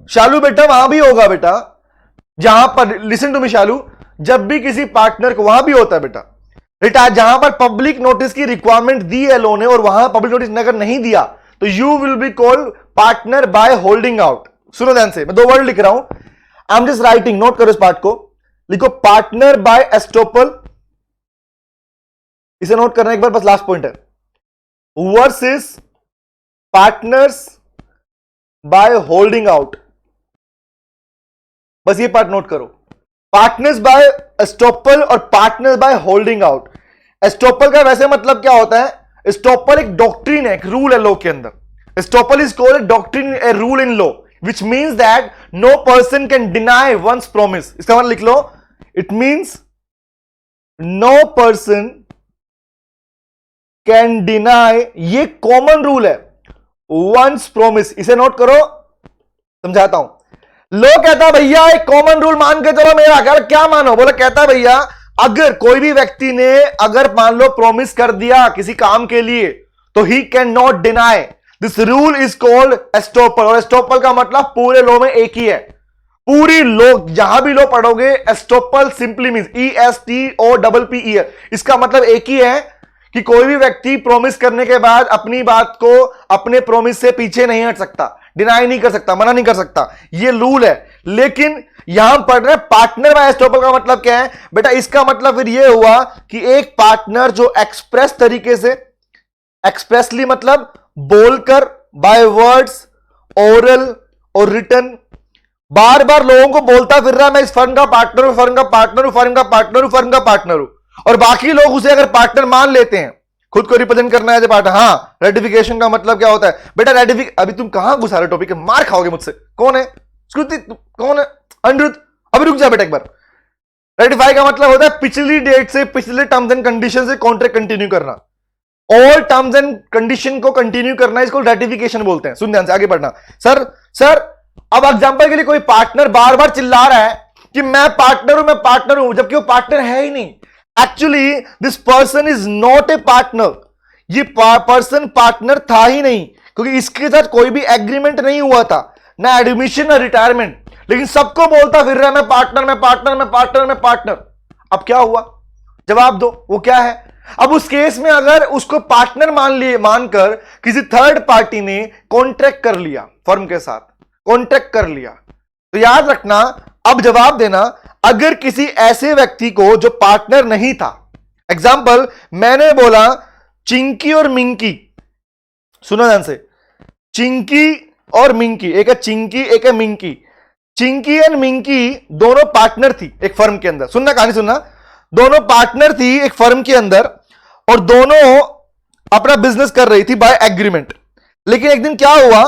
शालू बेटा वहां भी होगा बेटा जहां पर, लिसन टू मी शालू, जब भी किसी पार्टनर को, वहां भी होता है बेटा रिटायर, जहां पर पब्लिक नोटिस की रिक्वायरमेंट दी है लोन ने और वहां पब्लिक नोटिस अगर नहीं दिया तो you will be called partner by holding out. सुनो ध्यान से, मैं दो वर्ड लिख रहा हूं, I am just writing, note करो इस पार्ट को, लिखो पार्टनर बाय एस्टोपल, इसे नोट करना एक बार, बस लास्ट पॉइंट है, versus partners by holding out. बस ये पार्ट नोट करो, पार्टनर्स बाय एस्टोपल और partners by holding out. Estoppel का वैसे मतलब क्या होता है, एस्टोपल एक डॉक्ट्रिन है, एक रूल है लॉ के अंदर। Estoppel is called doctrine, a rule in law which means that no person can deny one's promise। इसका मतलब लिख लो, it means no person can deny, ये कॉमन रूल है, one's promise। इसे नोट करो, समझाता हूं। लोग कहता है भैया एक कॉमन रूल मान के चलो मेरा, क्या मानो, बोला कहता है भैया अगर कोई भी व्यक्ति ने अगर मान लो प्रॉमिस कर दिया किसी काम के लिए तो he can not deny, this rule is called estoppel. और एस्टोपल का मतलब पूरे लॉ में एक ही है, पूरी लॉ जहां भी लॉ पढ़ोगे एस्टोपल सिंपली मींस ESTOPPE, इसका मतलब एक ही है कि कोई भी व्यक्ति प्रॉमिस करने के बाद अपनी बात को, अपने प्रॉमिस से पीछे नहीं हट सकता, डिनाई नहीं कर सकता, मना नहीं कर सकता, ये रूल है। लेकिन यहां पढ़ रहे पार्टनर बाय एस्टोपल का मतलब क्या है बेटा, इसका मतलब फिर यह हुआ कि एक पार्टनर जो एक्सप्रेस तरीके से, एक्सप्रेसली मतलब बोलकर, बाय वर्ड्स, ओरल और रिटन, बार बार लोगों को बोलता फिर रहा मैं इस फर्म का पार्टनर हूं, फर्म का पार्टनर हूं, फर्म का पार्टनर हूं, फर्म का पार्टनर हूं, और बाकी लोग उसे अगर पार्टनर मान लेते हैं, खुद को रिप्रेजेंट करना है पार्टनर। हाँ, रेटिफिकेशन का मतलब क्या होता है बेटा, अभी तुम कहां घुसा रहे टॉपिक, मार खाओगे मुझसे। कौन है श्रुति, कौन है अनिरुद्ध, अभी रुक जा बेटा एक बार। रेटिफाई का मतलब होता है पिछली डेट से, पिछले टर्म्स एंड कंडीशन से कॉन्ट्रैक्ट कंटिन्यू करना, ऑल टर्म्स एंड कंडीशन को कंटिन्यू करना, इसको रेटिफिकेशन बोलते हैं। सुन ध्यान से, आगे बढ़ना। सर अब एग्जांपल के लिए कोई पार्टनर बार बार चिल्ला रहा है कि मैं पार्टनर हूं, जबकि वो पार्टनर है ही नहीं। Actually this person is not a partner, ये पर्सन पार्टनर था ही नहीं, क्योंकि इसके साथ कोई भी एग्रीमेंट नहीं हुआ था, ना एडमिशन ना रिटायरमेंट, लेकिन सबको बोलता फिर रहा मैं पार्टनर। अब क्या हुआ, जवाब दो, वो क्या है। अब उस केस में अगर उसको पार्टनर मानकर किसी थर्ड पार्टी ने कॉन्ट्रैक्ट कर लिया, फर्म के साथ कॉन्ट्रैक्ट कर लिया, तो याद रखना, अब जवाब देना, अगर किसी ऐसे व्यक्ति को जो पार्टनर नहीं था, एग्जाम्पल मैंने बोला चिंकी और मिंकी सुनो ध्यान से, चिंकी और मिंकी, एक है चिंकी एक है मिंकी। चिंकी एंड मिंकी दोनों पार्टनर थी एक फर्म के अंदर। सुनना कहानी सुनना, दोनों पार्टनर थी एक फर्म के अंदर और दोनों अपना बिजनेस कर रही थी बाय एग्रीमेंट। लेकिन एक दिन क्या हुआ,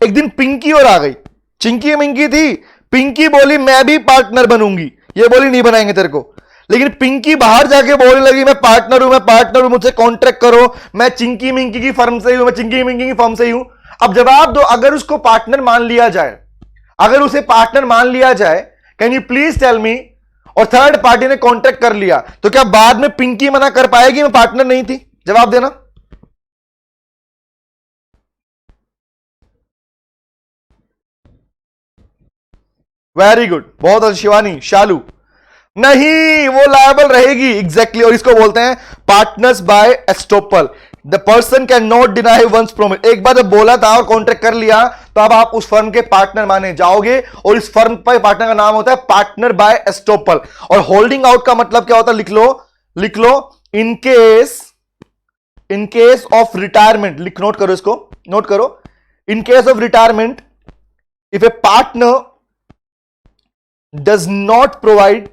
एक दिन पिंकी और आ गई। चिंकी मिंकी थी, पिंकी बोली मैं भी पार्टनर बनूंगी, ये बोली नहीं बनाएंगे तेरे को। लेकिन पिंकी बाहर जाके बोलने लगी मैं पार्टनर हूं, मैं पार्टनर हूं, मुझसे कॉन्ट्रैक्ट करो, मैं चिंकी मिंकी की फर्म से ही हूं, मैं चिंकी मिंकी की फर्म से ही हूं। अब जवाब दो, अगर उसको पार्टनर मान लिया जाए, अगर उसे पार्टनर मान लिया जाए, can you please tell me, और थर्ड पार्टी ने कॉन्ट्रैक्ट कर लिया, तो क्या बाद में पिंकी मना कर पाएगी मैं पार्टनर नहीं थी? जवाब देना। वेरी गुड, बहुत अच्छी शिवानी। शालू नहीं, वो लायबल रहेगी एग्जैक्टली और इसको बोलते हैं partners by estoppel. The person can not deny once promise. एक बार जब बोला था और कॉन्ट्रैक्ट कर लिया तो अब आप उस फर्म के पार्टनर माने जाओगे और इस फर्म पर पार्टनर का नाम होता है पार्टनर बाय एस्टोपल। और होल्डिंग आउट का मतलब क्या होता है, लिख लो, in case of retirement. Note करो इसको, नोट करो। In case of retirement, if a partner does not provide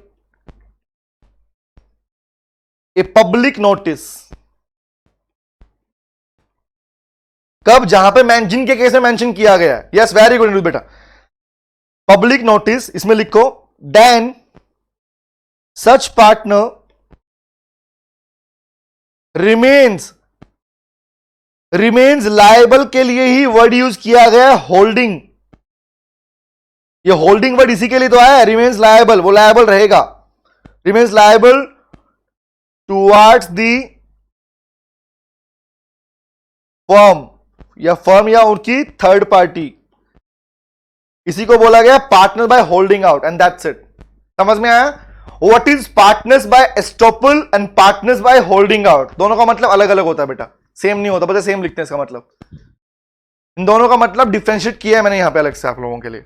a public notice, कब, जहां पे जिनके केस में मेंशन किया गया है। यस वेरी गुड बेटा, पब्लिक नोटिस, इसमें लिखो then such partner remains liable के लिए ही वर्ड यूज किया गया है होल्डिंग। ये होल्डिंग वर्ड इसी के लिए तो आया है, रिमेन्स लायबल, वो लायबल रहेगा, remains liable towards the firm या उनकी थर्ड पार्टी। इसी को बोला गया partner by holding out and that's it. समझ में आया? What is partners by estoppel and partners by holding out, दोनों का मतलब अलग अलग होता है बेटा, सेम नहीं होता, बस सेम लिखते हैं इसका मतलब। इन दोनों का मतलब डिफरेंशिएट किया है मैंने यहां पे अलग से आप लोगों के लिए।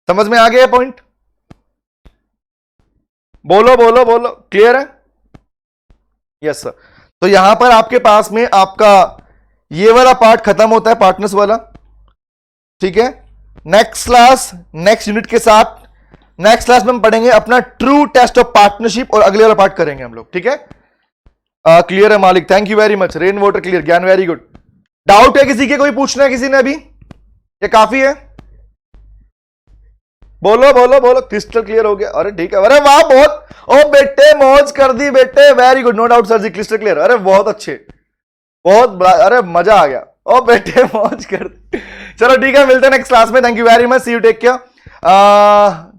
समझ में आ गया पॉइंट? बोलो बोलो बोलो, क्लियर है? Yes sir. तो यहां पर आपके पास में आपका ये वाला पार्ट खत्म होता है, पार्टनर्स वाला। ठीक है, नेक्स्ट क्लास, नेक्स्ट यूनिट के साथ नेक्स्ट क्लास में हम पढ़ेंगे अपना ट्रू टेस्ट ऑफ पार्टनरशिप और अगले वाला पार्ट करेंगे हम लोग। ठीक है, क्लियर है मालिक, thank you very much. Rain water clear, ज्ञान वेरी गुड। डाउट है किसी के, कोई पूछना है किसी ने अभी, ये काफी है? बोलो बोलो बोलो, क्रिस्टल क्लियर हो गया? अरे ठीक है, अरे वाह बहुत, ओ बेटे मौज कर दी बेटे, very good, no doubt sir ji, crystal clear, अरे बहुत अच्छे, बहुत, अरे मजा आ गया, ओ बेटे मौज कर दी। चलो ठीक है, मिलते हैं नेक्स्ट क्लास में, thank you very much, see you, take care.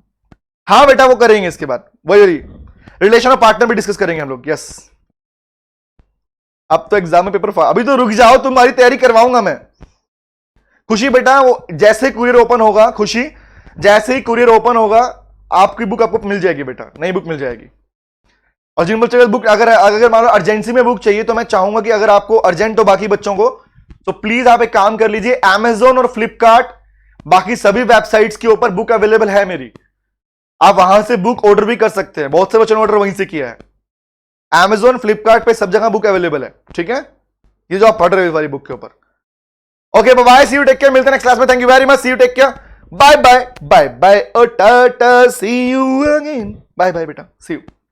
हाँ बेटा वो करेंगे इसके बाद, वही रिलेशन ऑफ पार्टनर भी डिस्कस करेंगे हम लोग। यस, अब तो एग्जाम में पेपर, अभी तो रुक जाओ, तुम्हारी तैयारी करवाऊंगा मैं। खुशी बेटा, वो जैसे कुरियर ओपन होगा, खुशी जैसे ही कुरियर ओपन होगा आपकी बुक आपको मिल जाएगी बेटा, नई बुक मिल जाएगी। और जिन बच्चों को बुक अगर मान लो अर्जेंसी में बुक चाहिए, तो मैं चाहूंगा कि अगर आपको अर्जेंट हो बाकी बच्चों को, तो प्लीज आप एक काम कर लीजिए, Amazon और फ्लिपकार्ट बाकी सभी वेबसाइट्स के ऊपर बुक अवेलेबल है मेरी, आप वहां से बुक ऑर्डर भी कर सकते हैं। बहुत से बच्चों ने ऑर्डर वहीं से किया है, Amazon फ्लिपकार्ट पे सब जगह बुक अवेलेबल है। ठीक है, ये जो आप पढ़ रहे हो इस वाली बुक के ऊपर। Okay bye, see you, take care, मिलते हैं नेक्स्ट क्लास में, thank you very much, see you, take care, bye bye bye bye, oh tata, see you again, bye bye बेटा, सी यू।